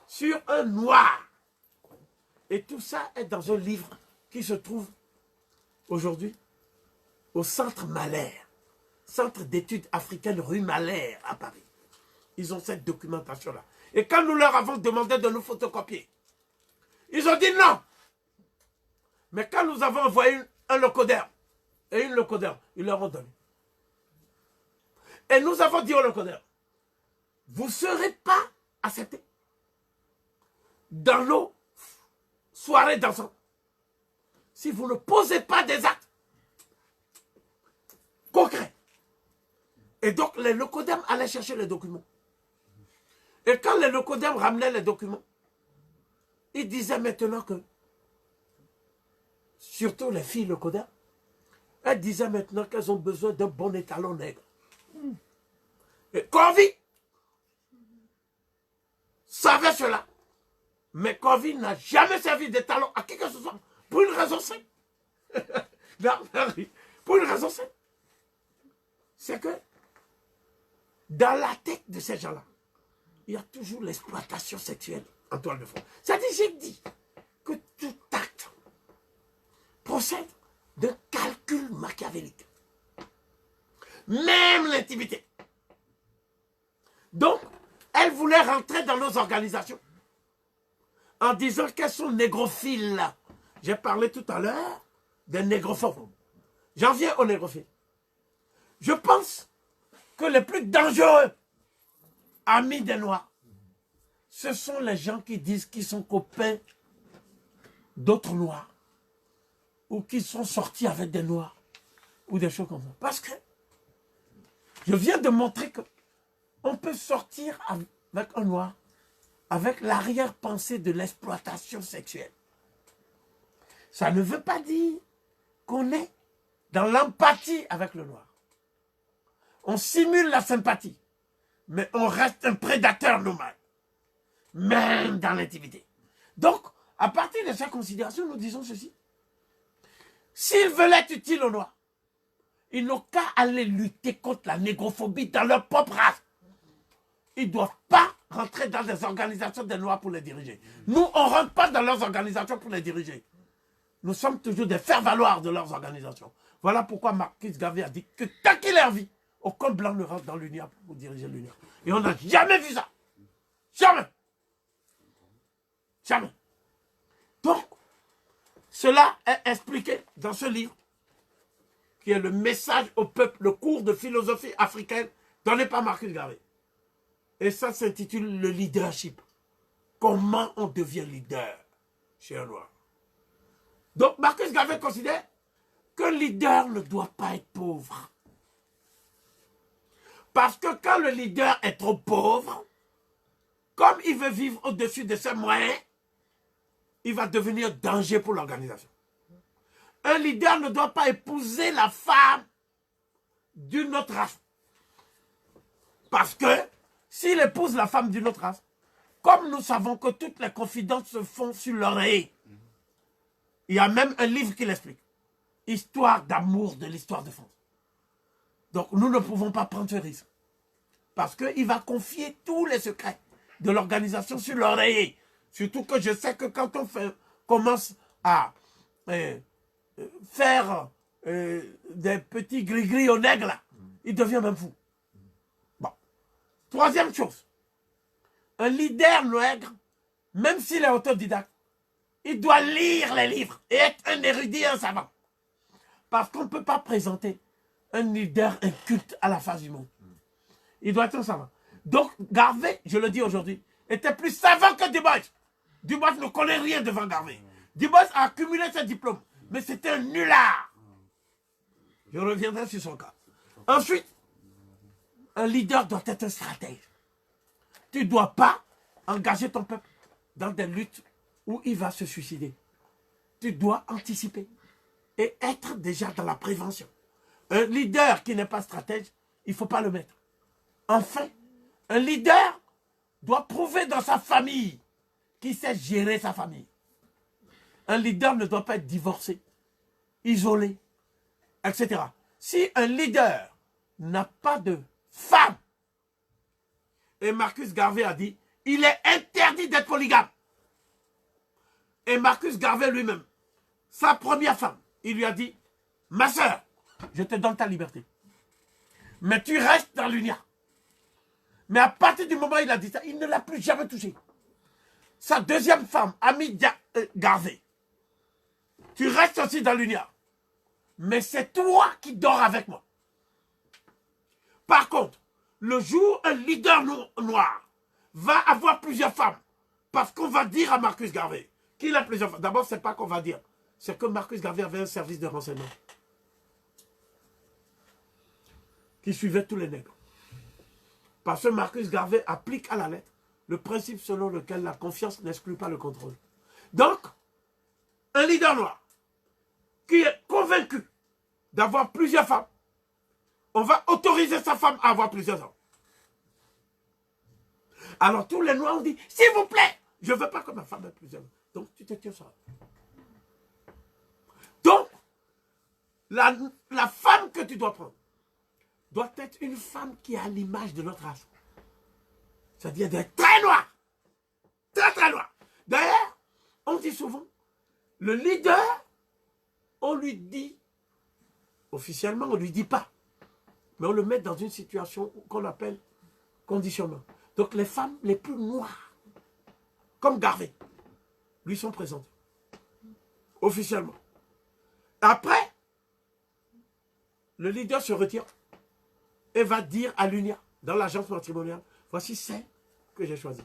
sur un noir. Et tout ça est dans un livre qui se trouve aujourd'hui au Centre Malher, Centre d'études africaines rue Malher à Paris. Ils ont cette documentation-là. Et quand nous leur avons demandé de nous photocopier, ils ont dit non. Mais quand nous avons envoyé un locoderme et une locoderme, ils leur ont donné. Et nous avons dit au locoderme, vous ne serez pas acceptés dans nos soirées d'enfants si vous ne posez pas des actes concrets. Et donc les locodermes allaient chercher les documents. Et quand les locodermes ramenaient les documents, ils disaient maintenant que, surtout les filles locodermes, elles disaient maintenant qu'elles ont besoin d'un bon étalon nègre. Et Corvi savait cela. Mais Corvi n'a jamais servi d'étalon à qui que ce soit. Pour une raison simple. Pour une raison simple. C'est que dans la tête de ces gens-là, il y a toujours l'exploitation sexuelle en toile de fond. C'est-à-dire, j'ai dit que tout acte procède d'un calcul machiavélique. Même l'intimité. Donc, elle voulait rentrer dans nos organisations en disant qu'elles sont négrophiles. J'ai parlé tout à l'heure des négrophobes. J'en viens aux négrophiles. Je pense que les plus dangereux amis des Noirs, ce sont les gens qui disent qu'ils sont copains d'autres Noirs ou qui sont sortis avec des noirs ou des choses comme ça. Parce que je viens de montrer que on peut sortir avec un noir avec l'arrière-pensée de l'exploitation sexuelle. Ça ne veut pas dire qu'on est dans l'empathie avec le noir. On simule la sympathie, mais on reste un prédateur normal, même dans l'intimité. Donc, à partir de cette considération, nous disons ceci. S'ils veulent être utiles aux noirs, ils n'ont qu'à aller lutter contre la négrophobie dans leur propre race. Ils ne doivent pas rentrer dans des organisations des noirs pour les diriger. Nous, on ne rentre pas dans leurs organisations pour les diriger. Nous sommes toujours des faire-valoir de leurs organisations. Voilà pourquoi Marcus Garvey a dit que tant qu'il est en vie, aucun blanc ne rentre dans l'UNIA pour diriger l'UNIA. Et on n'a jamais vu ça. Jamais. Jamais. Donc, cela est expliqué dans ce livre, qui est le message au peuple, le cours de philosophie africaine donné par Marcus Garvey. Et ça s'intitule le leadership. Comment on devient leader chez un noir. Donc Marcus Garvey considère qu'un leader ne doit pas être pauvre. Parce que quand le leader est trop pauvre, comme il veut vivre au-dessus de ses moyens, il va devenir danger pour l'organisation. Un leader ne doit pas épouser la femme d'une autre race. Parce que s'il épouse la femme d'une autre race, comme nous savons que toutes les confidences se font sur l'oreille, il y a même un livre qui l'explique. Histoire d'amour de l'histoire de France. Donc nous ne pouvons pas prendre ce risque. Parce qu'il va confier tous les secrets de l'organisation sur l'oreiller. Surtout que je sais que quand on commence à faire des petits gris-gris au nègre, là, il devient même fou. Bon. Troisième chose. Un leader nègre, même s'il est autodidacte, il doit lire les livres et être un érudit et un savant. Parce qu'on ne peut pas présenter un leader inculte à la face du monde. Il doit être un savant. Donc, Garvey, je le dis aujourd'hui, était plus savant que Du Bois. Du Bois ne connaît rien devant Garvey. Du Bois a accumulé ses diplômes, mais c'était un nulard. Je reviendrai sur son cas. Ensuite, un leader doit être un stratège. Tu ne dois pas engager ton peuple dans des luttes où il va se suicider. Tu dois anticiper et être déjà dans la prévention. Un leader qui n'est pas stratège, il ne faut pas le mettre. Enfin, un leader doit prouver dans sa famille qu'il sait gérer sa famille. Un leader ne doit pas être divorcé, isolé, etc. Si un leader n'a pas de femme, et Marcus Garvey a dit, il est interdit d'être polygame. Et Marcus Garvey lui-même, sa première femme, il lui a dit, ma soeur, je te donne ta liberté. Mais tu restes dans l'UNIA. Mais à partir du moment où il a dit ça, il ne l'a plus jamais touché. Sa deuxième femme, Ami Garvey, tu restes aussi dans l'UNIA. Mais c'est toi qui dors avec moi. Par contre, le jour où un leader noir va avoir plusieurs femmes, parce qu'on va dire à Marcus Garvey qu'il a plusieurs femmes. D'abord, ce n'est pas qu'on va dire. C'est que Marcus Garvey avait un service de renseignement qui suivait tous les nègres. Parce que Marcus Garvey applique à la lettre le principe selon lequel la confiance n'exclut pas le contrôle. Donc, un leader noir qui est convaincu d'avoir plusieurs femmes, on va autoriser sa femme à avoir plusieurs hommes. Alors tous les noirs ont dit, s'il vous plaît, je ne veux pas que ma femme ait plusieurs hommes. Donc tu te tiens ça. Donc, la femme que tu dois prendre doit être une femme qui a l'image de notre race. C'est-à-dire d'être très noire. Très très noire. D'ailleurs, on dit souvent, le leader, on lui dit, officiellement on ne lui dit pas, mais on le met dans une situation qu'on appelle conditionnement. Donc les femmes les plus noires, comme Garvey, lui sont présentes. Officiellement. Après, le leader se retire et va dire à l'UNIA, dans l'agence matrimoniale, voici celle que j'ai choisie.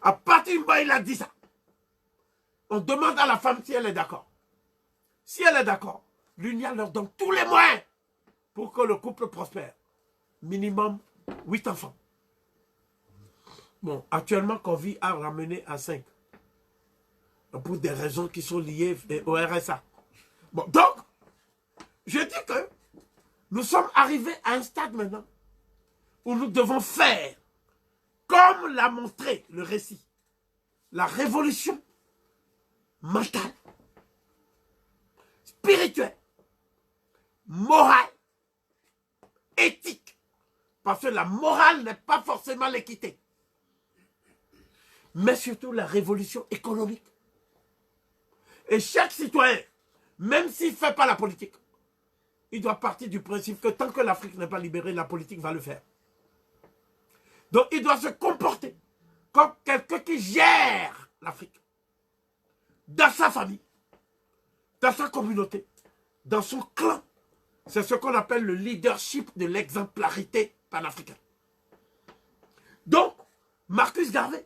À partir du moment où il a dit ça, on demande à la femme si elle est d'accord. Si elle est d'accord, l'UNIA leur donne tous les moyens pour que le couple prospère. Minimum 8 enfants. Bon, actuellement, Covid a ramené à 5. Pour des raisons qui sont liées au RSA. Bon, donc, je dis que nous sommes arrivés à un stade maintenant où nous devons faire, comme l'a montré le récit, la révolution mentale, spirituelle, morale, éthique. Parce que la morale n'est pas forcément l'équité. Mais surtout la révolution économique. Et chaque citoyen, même s'il ne fait pas la politique, il doit partir du principe que tant que l'Afrique n'est pas libérée, la politique va le faire. Donc il doit se comporter comme quelqu'un qui gère l'Afrique. Dans sa famille, dans sa communauté, dans son clan. C'est ce qu'on appelle le leadership de l'exemplarité panafricaine. Donc, Marcus Garvey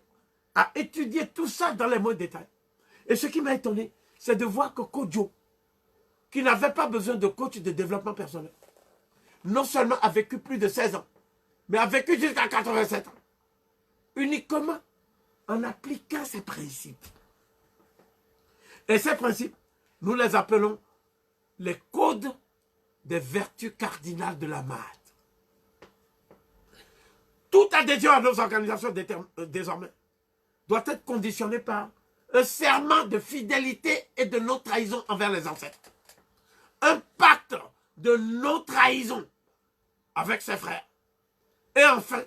a étudié tout ça dans les moindres détails. Et ce qui m'a étonné, c'est de voir que Kodjo, qui n'avait pas besoin de coach de développement personnel, non seulement a vécu plus de 16 ans, mais a vécu jusqu'à 87 ans, uniquement en appliquant ces principes. Et ces principes, nous les appelons les codes des vertus cardinales de la MAD. Toute adhésion à nos organisations désormais doit être conditionnée par un serment de fidélité et de non-trahison envers les ancêtres. Un pacte de non-trahison avec ses frères. Et enfin,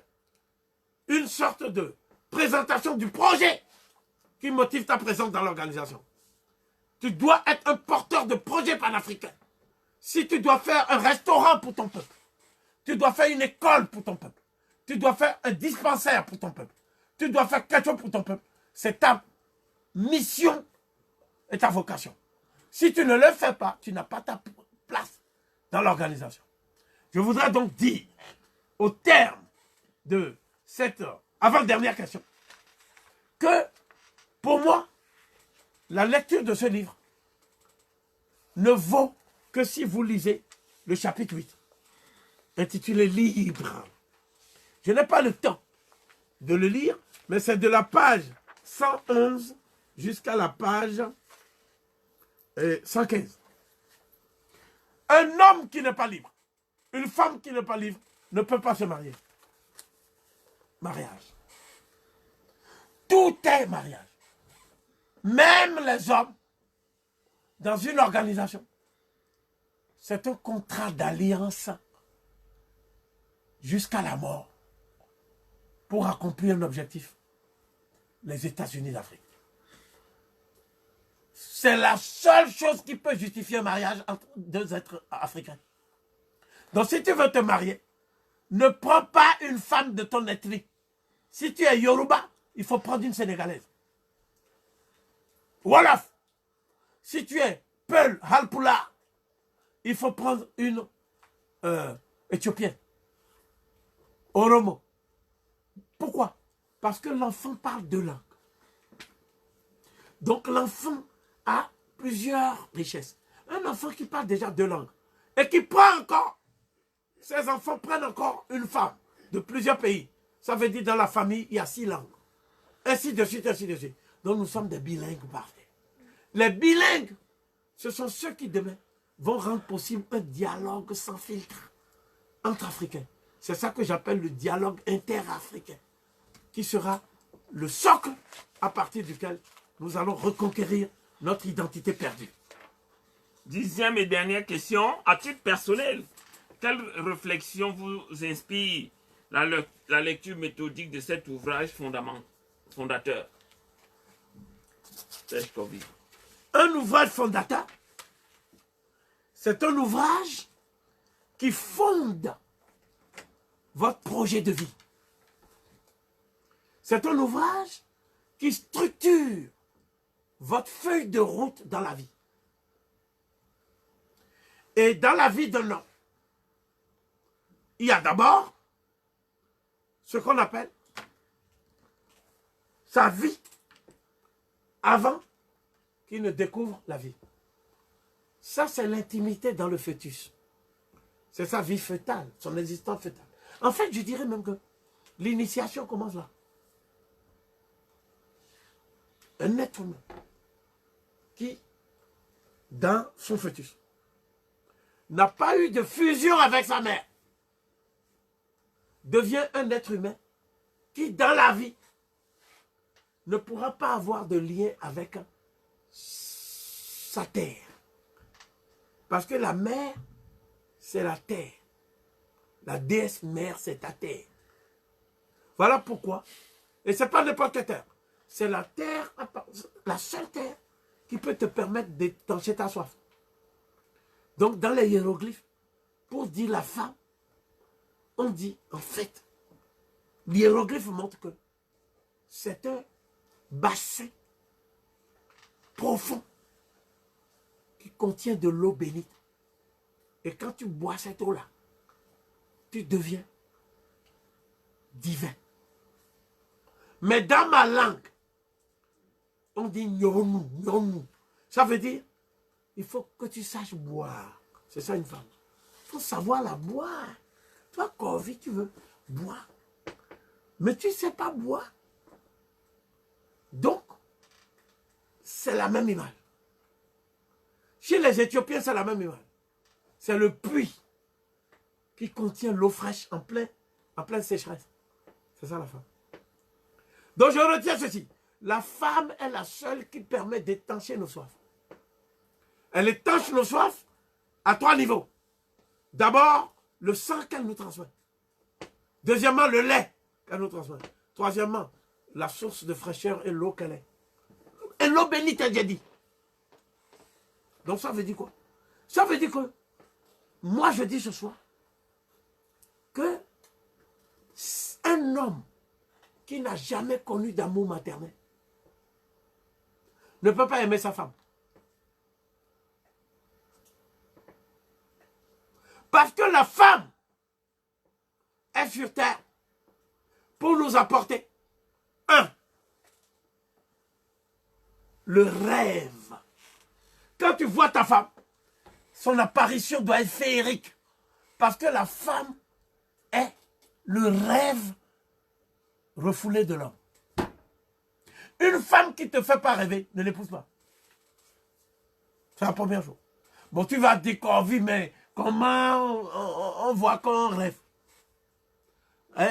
une sorte de présentation du projet qui motive ta présence dans l'organisation. Tu dois être un porteur de projet panafricain. Si tu dois faire un restaurant pour ton peuple, tu dois faire une école pour ton peuple, tu dois faire un dispensaire pour ton peuple, tu dois faire quelque chose pour ton peuple, c'est ta mission et ta vocation. Si tu ne le fais pas, tu n'as pas ta place dans l'organisation. Je voudrais donc dire, au terme de cette avant-dernière question, que pour moi, la lecture de ce livre ne vaut que si vous lisez le chapitre 8, intitulé « Libre ». Je n'ai pas le temps de le lire, mais c'est de la page 111 jusqu'à la page 115. Un homme qui n'est pas libre, une femme qui n'est pas libre, ne peut pas se marier. Mariage. Tout est mariage. Même les hommes, dans une organisation, c'est un contrat d'alliance jusqu'à la mort pour accomplir un objectif. Les États-Unis d'Afrique. C'est la seule chose qui peut justifier un mariage entre deux êtres africains. Donc si tu veux te marier, ne prends pas une femme de ton ethnie. Si tu es Yoruba, il faut prendre une Sénégalaise. Wolof. Si tu es Peul, Halpula, il faut prendre une Éthiopienne. Oromo. Pourquoi? Parce que l'enfant parle deux langues. Donc l'enfant a plusieurs richesses. Un enfant qui parle déjà deux langues et qui prend encore, ses enfants prennent encore une femme de plusieurs pays. Ça veut dire dans la famille, il y a 6 langues. Ainsi de suite, ainsi de suite. Donc nous sommes des bilingues parfaits. Les bilingues, ce sont ceux qui demain vont rendre possible un dialogue sans filtre entre Africains. C'est ça que j'appelle le dialogue interafricain, qui sera le socle à partir duquel nous allons reconquérir notre identité perdue. 10e et dernière question. À titre personnel, quelle réflexion vous inspire la lecture méthodique de cet ouvrage fondateur? Un ouvrage fondateur, c'est un ouvrage qui fonde votre projet de vie. C'est un ouvrage qui structure votre feuille de route dans la vie. Et dans la vie d'un homme, il y a d'abord ce qu'on appelle sa vie avant qu'il ne découvre la vie. Ça, c'est l'intimité dans le fœtus. C'est sa vie fœtale, son existence fœtale. En fait, je dirais même que l'initiation commence là. Un être humain qui, dans son fœtus, n'a pas eu de fusion avec sa mère, devient un être humain qui, dans la vie, ne pourra pas avoir de lien avec sa terre. Parce que la mère, c'est la terre. La déesse mère, c'est ta terre. Voilà pourquoi. Et ce n'est pas n'importe quelle terre. C'est la terre, la seule terre qui peut te permettre d'étancher ta soif. Donc, dans les hiéroglyphes, pour dire la femme, on dit, en fait, l'hiéroglyphe montre que c'est un bassin profond qui contient de l'eau bénite. Et quand tu bois cette eau-là, tu deviens divin. Mais dans ma langue, on dit nyonou, nyonou. Ça veut dire, il faut que tu saches boire. C'est ça une femme. Il faut savoir la boire. Toi, Corvi, tu veux boire. Mais tu ne sais pas boire. Donc, c'est la même image. Chez les Éthiopiens, c'est la même image. C'est le puits qui contient l'eau fraîche en pleine sécheresse. C'est ça la femme. Donc je retiens ceci. La femme est la seule qui permet d'étancher nos soifs. Elle étanche nos soifs à 3 niveaux. D'abord, le sang qu'elle nous transmet. Deuxièmement, le lait qu'elle nous transmet. Troisièmement, la source de fraîcheur et l'eau qu'elle est. Et l'eau bénite, elle a dit. Donc ça veut dire quoi? Ça veut dire que moi je dis ce soir que un homme qui n'a jamais connu d'amour maternel ne peut pas aimer sa femme. Parce que la femme est sur terre pour nous apporter le rêve. Quand tu vois ta femme, son apparition doit être féerique. Parce que la femme est le rêve refoulé de l'homme. Une femme qui ne te fait pas rêver, ne l'épouse pas. C'est la première chose. Bon, tu vas te dire qu'on vit, mais comment on voit qu'on rêve?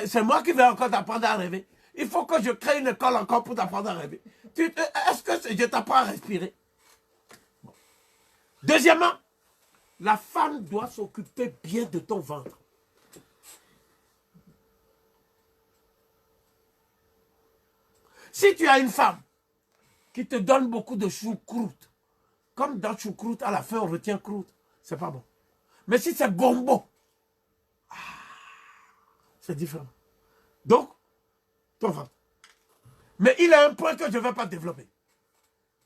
C'est moi qui vais encore t'apprendre à rêver. Il faut que je crée une école encore pour t'apprendre à rêver. Est-ce que je t'apprends à respirer? Bon. Deuxièmement, la femme doit s'occuper bien de ton ventre. Si tu as une femme qui te donne beaucoup de choucroute, comme dans choucroute, à la fin on retient croûte, c'est pas bon. Mais si c'est gombo, c'est différent. Donc, ton ventre. Mais il y a un point que je ne vais pas développer.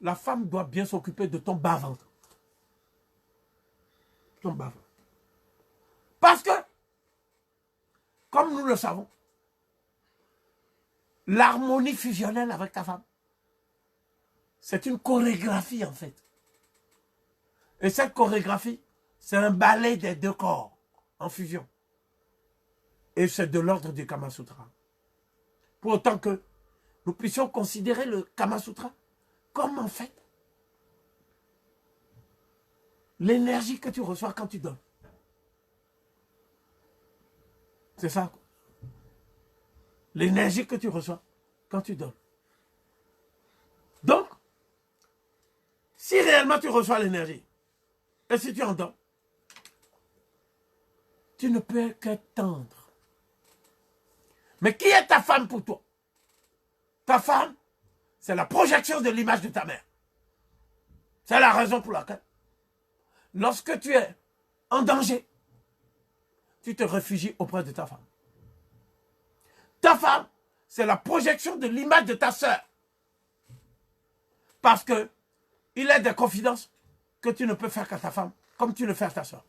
La femme doit bien s'occuper de ton bas-ventre. Ton bas-ventre. Parce que, comme nous le savons, l'harmonie fusionnelle avec ta femme, c'est une chorégraphie en fait. Et cette chorégraphie, c'est un ballet des deux corps en fusion. Et c'est de l'ordre du Kama Sutra. Pour autant que nous puissions considérer le Kama Sutra comme en fait l'énergie que tu reçois quand tu donnes. C'est ça. L'énergie que tu reçois quand tu donnes. Donc, si réellement tu reçois l'énergie, et si tu en donnes, tu ne peux qu'être tendre. Mais qui est ta femme pour toi? Ta femme, c'est la projection de l'image de ta mère. C'est la raison pour laquelle, lorsque tu es en danger, tu te réfugies auprès de ta femme. Ta femme, c'est la projection de l'image de ta sœur. Parce que il est des confidences que tu ne peux faire qu'à ta femme, comme tu le fais à ta sœur.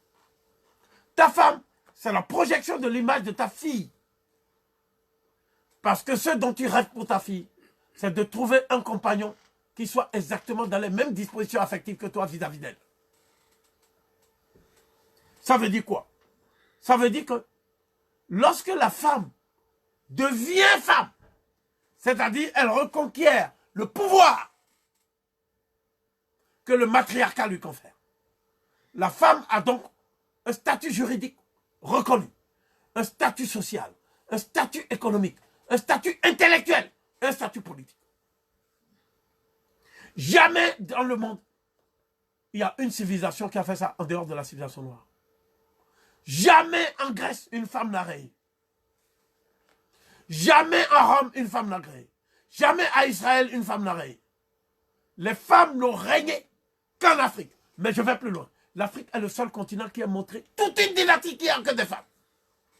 Ta femme, c'est la projection de l'image de ta fille. Parce que ce dont tu rêves pour ta fille, c'est de trouver un compagnon qui soit exactement dans les mêmes dispositions affectives que toi vis-à-vis d'elle. Ça veut dire quoi? Ça veut dire que lorsque la femme devient femme, c'est-à-dire elle reconquiert le pouvoir que le matriarcat lui confère, la femme a donc un statut juridique reconnu, un statut social, un statut économique, un statut intellectuel, un statut politique. Jamais dans le monde, il y a une civilisation qui a fait ça en dehors de la civilisation noire. Jamais en Grèce, une femme n'a régné. Jamais en Rome, une femme n'a régné. Jamais à Israël, une femme n'a régné. Les femmes n'ont régné qu'en Afrique. Mais je vais plus loin. L'Afrique est le seul continent qui a montré toute une dynastie qui a que des femmes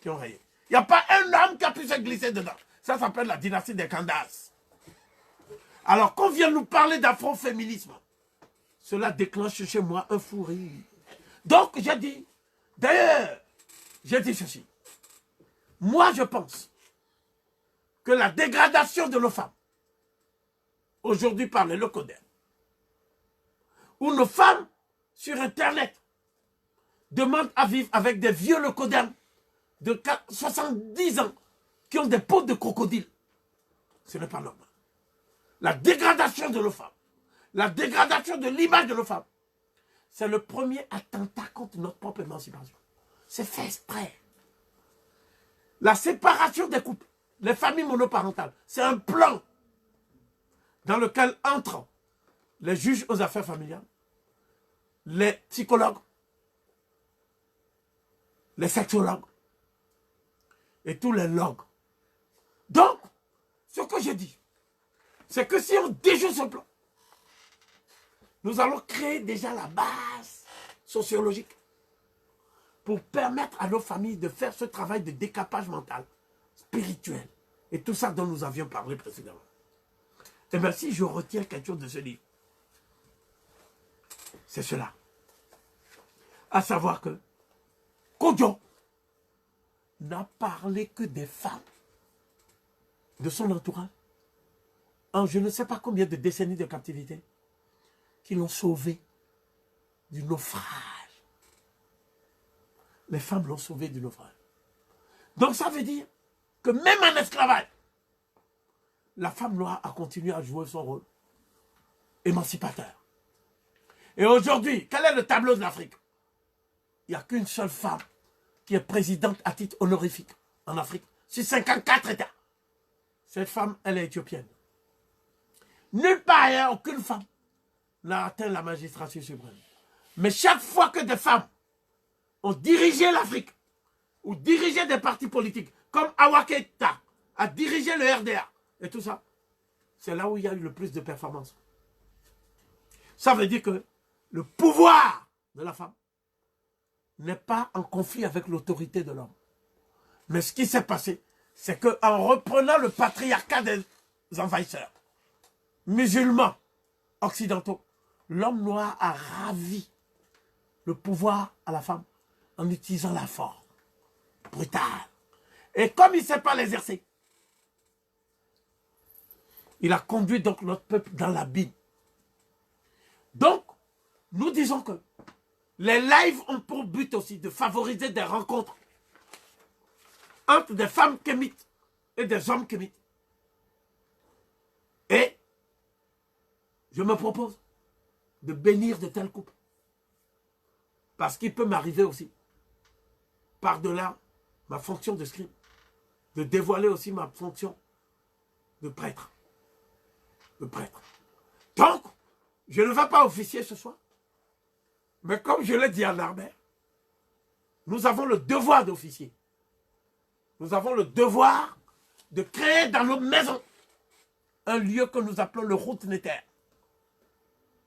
qui ont régné. Il n'y a pas un homme qui a pu se glisser dedans. Ça s'appelle la dynastie des Candaces. Alors qu'on vient nous parler d'afroféminisme, cela déclenche chez moi un fou rire. Donc j'ai dit, d'ailleurs, j'ai dit ceci. Moi je pense que la dégradation de nos femmes, aujourd'hui par les locodèmes, où nos femmes sur Internet demandent à vivre avec des vieux locodèmes de 70 ans qui ont des peaux de crocodile, ce n'est pas normal. La dégradation de nos femmes, la dégradation de l'image de nos femmes, c'est le premier attentat contre notre propre émancipation. C'est fait exprès. La séparation des couples, les familles monoparentales, c'est un plan dans lequel entrent les juges aux affaires familiales, les psychologues, les sexologues et tous les logs. Donc, ce que je dis, c'est que si on déjoue ce plan, nous allons créer déjà la base sociologique pour permettre à nos familles de faire ce travail de décapage mental, spirituel, et tout ça dont nous avions parlé précédemment. Et bien si je retiens quelque chose de ce livre, c'est cela. À savoir que Kodjo n'a parlé que des femmes de son entourage en je ne sais pas combien de décennies de captivité qui l'ont sauvé du naufrage. Les femmes l'ont sauvé du naufrage. Donc ça veut dire que même en esclavage, la femme noire a continué à jouer son rôle émancipateur. Et aujourd'hui, quel est le tableau de l'Afrique? Il n'y a qu'une seule femme qui est présidente à titre honorifique en Afrique, sur 54 États. Cette femme, elle est éthiopienne. Nulle part ailleurs, aucune femme n'a atteint la magistrature suprême. Mais chaque fois que des femmes ont dirigé l'Afrique, ou dirigé des partis politiques, comme Awaketa a dirigé le RDA, et tout ça, c'est là où il y a eu le plus de performances. Ça veut dire que le pouvoir de la femme n'est pas en conflit avec l'autorité de l'homme. Mais ce qui s'est passé, c'est qu'en reprenant le patriarcat des envahisseurs, musulmans, occidentaux, l'homme noir a ravi le pouvoir à la femme en utilisant la force brutale. Et comme il ne sait pas l'exercer, il a conduit donc notre peuple dans l'abîme. Donc, nous disons que les lives ont pour but aussi de favoriser des rencontres entre des femmes kémites et des hommes kémites. Et je me propose de bénir de tels couples. Parce qu'il peut m'arriver aussi, par-delà ma fonction de scribe, de dévoiler aussi ma fonction de prêtre. Donc, je ne vais pas officier ce soir. Mais comme je l'ai dit à Narbert, nous avons le devoir d'officier. Nous avons le devoir de créer dans nos maisons un lieu que nous appelons le Routneter,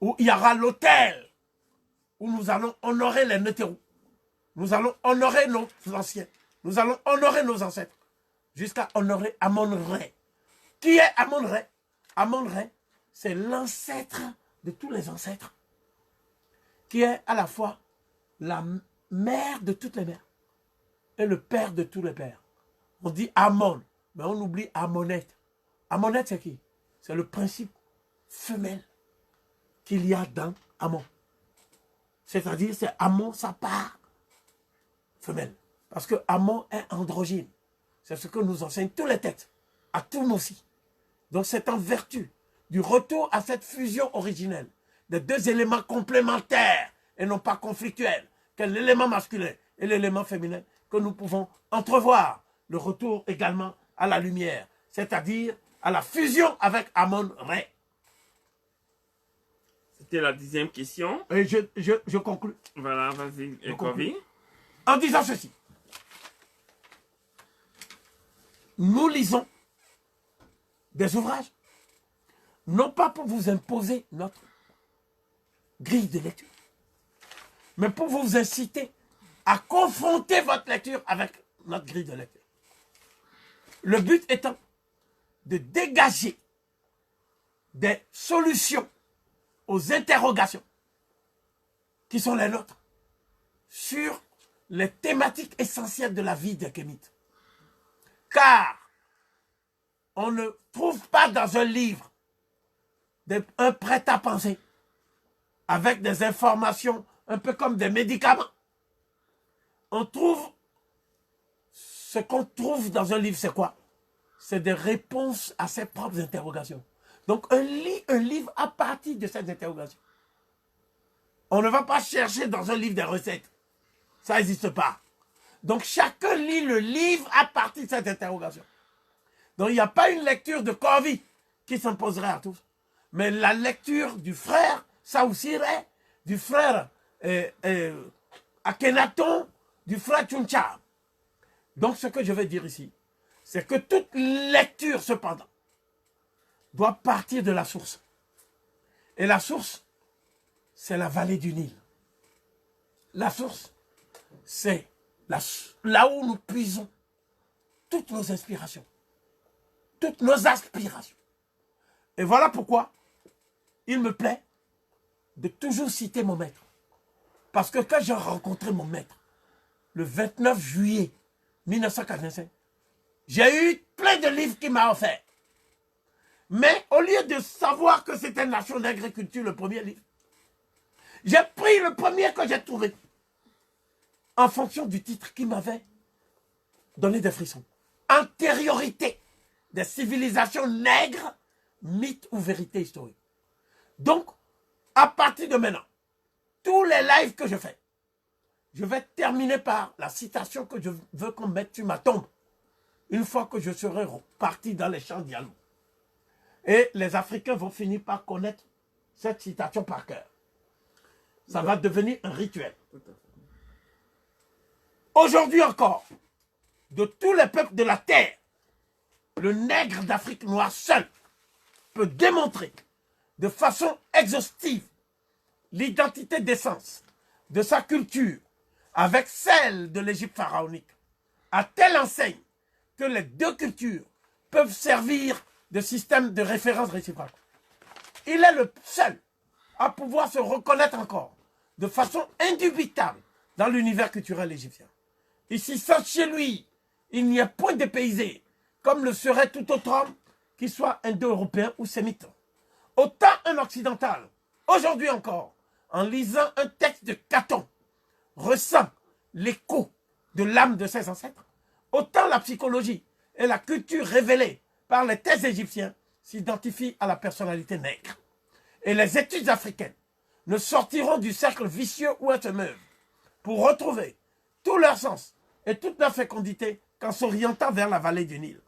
où il y aura l'autel, où nous allons honorer les Nétérous. Nous allons honorer nos anciens. Nous allons honorer nos ancêtres, jusqu'à honorer Amon-Ré. Qui est Amon-Ré? Amon-Ré, c'est l'ancêtre de tous les ancêtres, qui est à la fois la mère de toutes les mères et le père de tous les pères. On dit Amon, mais on oublie Amonette. Amonette, c'est qui? C'est le principe femelle qu'il y a dans Amon. C'est-à-dire, c'est Amon, sa part femelle. Parce que Amon est androgyne. C'est ce que nous enseignent tous les textes, à tous nos aussi. Donc c'est en vertu du retour à cette fusion originelle des deux éléments complémentaires et non pas conflictuels, qu'est l'élément masculin et l'élément féminin, que nous pouvons entrevoir le retour également à la lumière, c'est-à-dire à la fusion avec Amon-Ré. C'était la 10e question. Et je conclus. Voilà, vas-y, Ekovi. En disant ceci. Nous lisons des ouvrages, non pas pour vous imposer notre grille de lecture, mais pour vous inciter à confronter votre lecture avec notre grille de lecture. Le but étant de dégager des solutions aux interrogations qui sont les nôtres sur les thématiques essentielles de la vie des Kémites. Car on ne trouve pas dans un livre un prêt-à-penser avec des informations un peu comme des médicaments. On trouve ce qu'on trouve dans un livre, c'est quoi? C'est des réponses à ses propres interrogations. Donc on lit un livre à partir de ces interrogations. On ne va pas chercher dans un livre des recettes. Ça n'existe pas. Donc chacun lit le livre à partir de cette interrogation. Donc il n'y a pas une lecture de Corvi qui s'imposerait à tous. Mais la lecture du frère Saoussiré, du frère Akhenaton, du frère Tchuncha. Donc ce que je veux dire ici, c'est que toute lecture cependant doit partir de la source. Et la source, c'est la vallée du Nil. La source, c'est là où nous puisons toutes nos inspirations, toutes nos aspirations. Et voilà pourquoi il me plaît de toujours citer mon maître. Parce que quand j'ai rencontré mon maître, le 29 juillet 1945, j'ai eu plein de livres qu'il m'a offerts. Mais au lieu de savoir que c'était Nation d'agriculture, le premier livre, j'ai pris le premier que j'ai trouvé en fonction du titre qui m'avait donné des frissons. Antériorité des civilisations nègres, mythes ou vérités historiques. Donc, à partir de maintenant, tous les lives que je fais, je vais terminer par la citation que je veux qu'on mette sur ma tombe, une fois que je serai parti dans les champs d'Yalou. Et les Africains vont finir par connaître cette citation par cœur. Ça va devenir un rituel. Aujourd'hui encore, de tous les peuples de la terre, le nègre d'Afrique noire seul peut démontrer de façon exhaustive l'identité d'essence de sa culture avec celle de l'Égypte pharaonique, à telle enseigne que les deux cultures peuvent servir de système de référence réciproque. Il est le seul à pouvoir se reconnaître encore de façon indubitable dans l'univers culturel égyptien. Ici, sans chez lui, il n'y a point dépaysé, comme le serait tout autre homme, qu'il soit indo-européen ou sémite. Autant un occidental, aujourd'hui encore, en lisant un texte de Caton, ressent l'écho de l'âme de ses ancêtres, autant la psychologie et la culture révélée par les thèses égyptiens s'identifient à la personnalité nègre. Et les études africaines ne sortiront du cercle vicieux où elles se meuvent pour retrouver tout leur sens et toute leur fécondité qu'en s'orientant vers la vallée du Nil.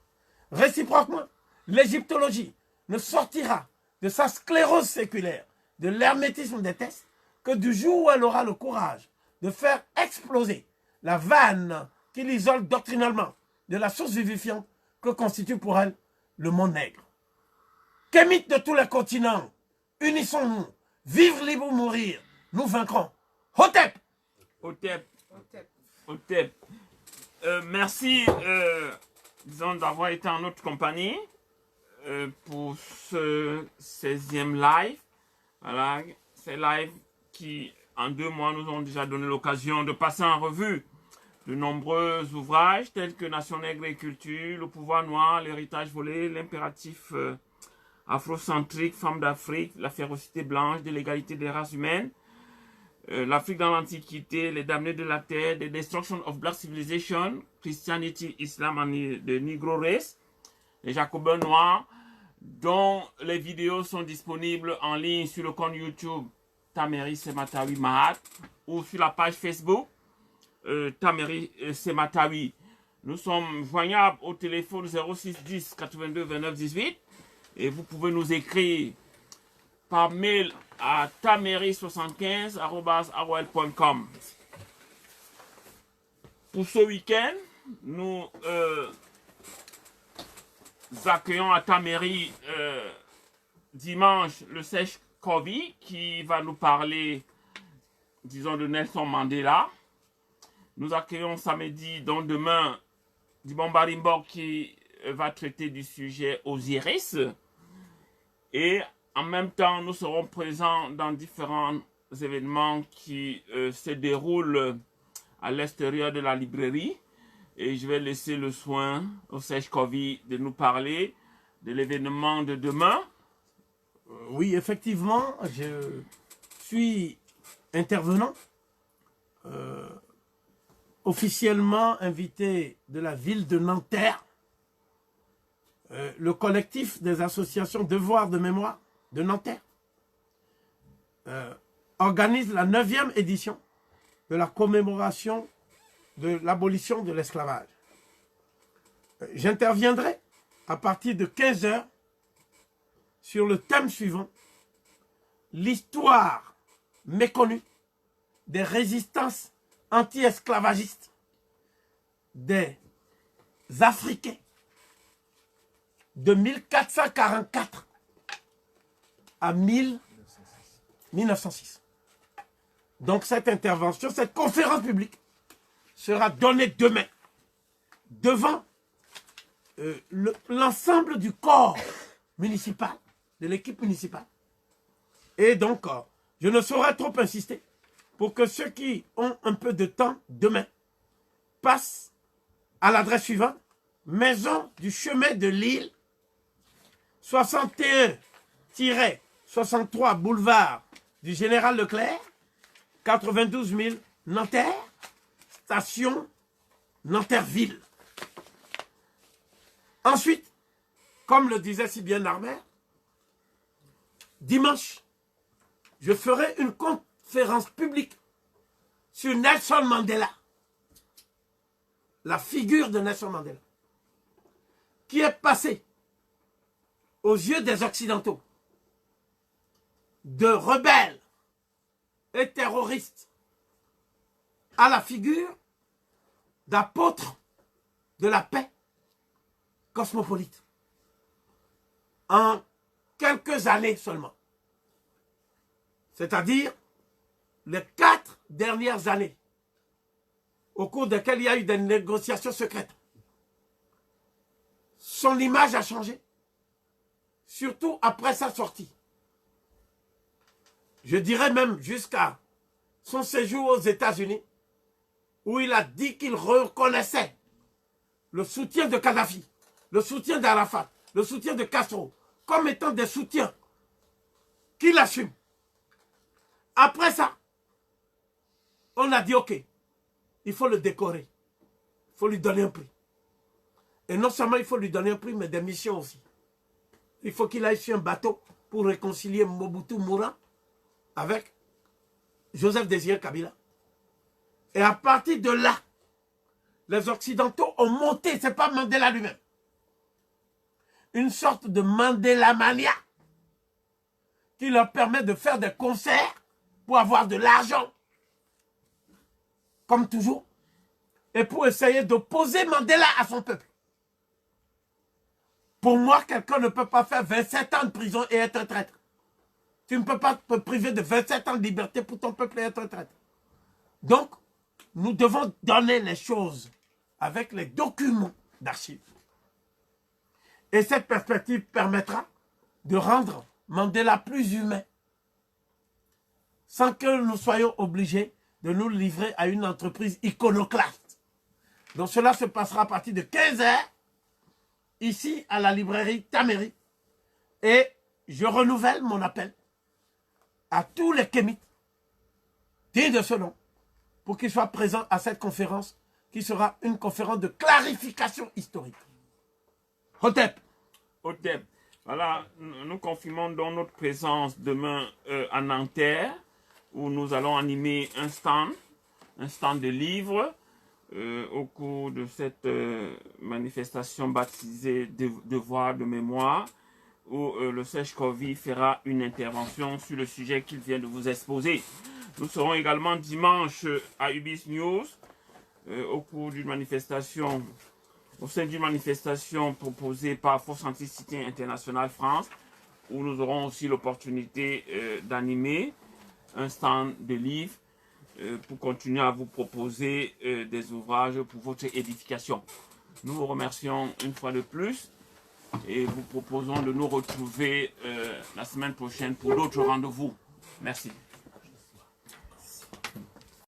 Réciproquement, l'égyptologie ne sortira de sa sclérose séculaire, de l'hermétisme des tests, que du jour où elle aura le courage de faire exploser la vanne qui l'isole doctrinalement de la source vivifiante que constitue pour elle le monde nègre. Kémites de tous les continents, unissons-nous, vivre libre ou mourir, nous vaincrons. Hotep! Hotep. Hotep. Hotep. Merci disons, d'avoir été en notre compagnie pour ce 16e live. Voilà, ces lives qui, en 2 mois, nous ont déjà donné l'occasion de passer en revue de nombreux ouvrages tels que Nation nègre et culture, Le pouvoir noir, L'héritage volé, L'impératif afrocentrique, Femmes d'Afrique, La férocité blanche de l'égalité des races humaines, l'Afrique dans l'Antiquité, les damnés de la terre, The Destruction of Black Civilization, Christianity, Islam and the Negro Race, les Jacobins noirs, dont les vidéos sont disponibles en ligne sur le compte YouTube Tameri Sematawi Mahat ou sur la page Facebook Tameri Sematawi. Nous sommes joignables au téléphone 06 10 82 29 18 et vous pouvez nous écrire par mail à tameri75@aol.com. Pour ce week-end, nous accueillons à Tameri dimanche le Sèche Kovi qui va nous parler, disons, de Nelson Mandela. Nous accueillons samedi, donc demain, Dibomba Rimbok qui va traiter du sujet Osiris. Et en même temps, nous serons présents dans différents événements qui se déroulent à l'extérieur de la librairie. Et je vais laisser le soin au Sèche Kovi de nous parler de l'événement de demain. Oui, effectivement, je suis intervenant, officiellement invité de la ville de Nanterre, le collectif des associations Devoirs de mémoire de Nanterre organise la 9e édition de la commémoration de l'abolition de l'esclavage. J'interviendrai à partir de 15 h sur le thème suivant: l'histoire méconnue des résistances anti-esclavagistes des Africains de 1444 à 1906. Donc cette intervention, cette conférence publique sera donnée demain devant l'ensemble du corps municipal, de l'équipe municipale. Et donc, je ne saurais trop insister pour que ceux qui ont un peu de temps demain passent à l'adresse suivante: Maison du Chemin de l'Île, 61-63 boulevard du Général Leclerc, 92 000 Nanterre, station Nanterre-Ville. Ensuite, comme le disait si bien Narmer, dimanche, je ferai une conférence publique sur Nelson Mandela, la figure de Nelson Mandela, qui est passé aux yeux des Occidentaux de rebelles et terroristes à la figure d'apôtre de la paix cosmopolite. En quelques années seulement. C'est-à-dire les 4 dernières années au cours desquelles il y a eu des négociations secrètes. Son image a changé, surtout après sa sortie. Je dirais même jusqu'à son séjour aux États-Unis, où il a dit qu'il reconnaissait le soutien de Kadhafi, le soutien d'Arafat, le soutien de Castro, comme étant des soutiens qu'il assume. Après ça, on a dit ok, il faut le décorer, il faut lui donner un prix. Et non seulement il faut lui donner un prix, mais des missions aussi. Il faut qu'il aille sur un bateau pour réconcilier Mobutu Moura avec Joseph Désiré Kabila. Et à partir de là, les Occidentaux ont monté, ce n'est pas Mandela lui-même, une sorte de Mandela Mania qui leur permet de faire des concerts pour avoir de l'argent, comme toujours, et pour essayer d'opposer Mandela à son peuple. Pour moi, quelqu'un ne peut pas faire 27 ans de prison et être un traître. Tu ne peux pas te priver de 27 ans de liberté pour ton peuple et être un traître. Donc, nous devons donner les choses avec les documents d'archives. Et cette perspective permettra de rendre Mandela plus humain, sans que nous soyons obligés de nous livrer à une entreprise iconoclaste. Donc cela se passera à partir de 15 h, ici à la librairie Tameri. Et je renouvelle mon appel à tous les kémites digne de ce nom, pour qu'il soit présent à cette conférence, qui sera une conférence de clarification historique. Hotep. Hotep. Voilà, nous confirmons donc notre présence demain à Nanterre, où nous allons animer un stand de livres, au cours de cette manifestation baptisée Devoir de mémoire, où le Sèche-Covid fera une intervention sur le sujet qu'il vient de vous exposer. Nous serons également dimanche à Ubis News, au cours d'une manifestation, au sein d'une manifestation proposée par Force Anti-Cité Internationale France, où nous aurons aussi l'opportunité d'animer un stand de livres pour continuer à vous proposer des ouvrages pour votre édification. Nous vous remercions une fois de plus et vous proposons de nous retrouver la semaine prochaine pour d'autres rendez-vous. Merci.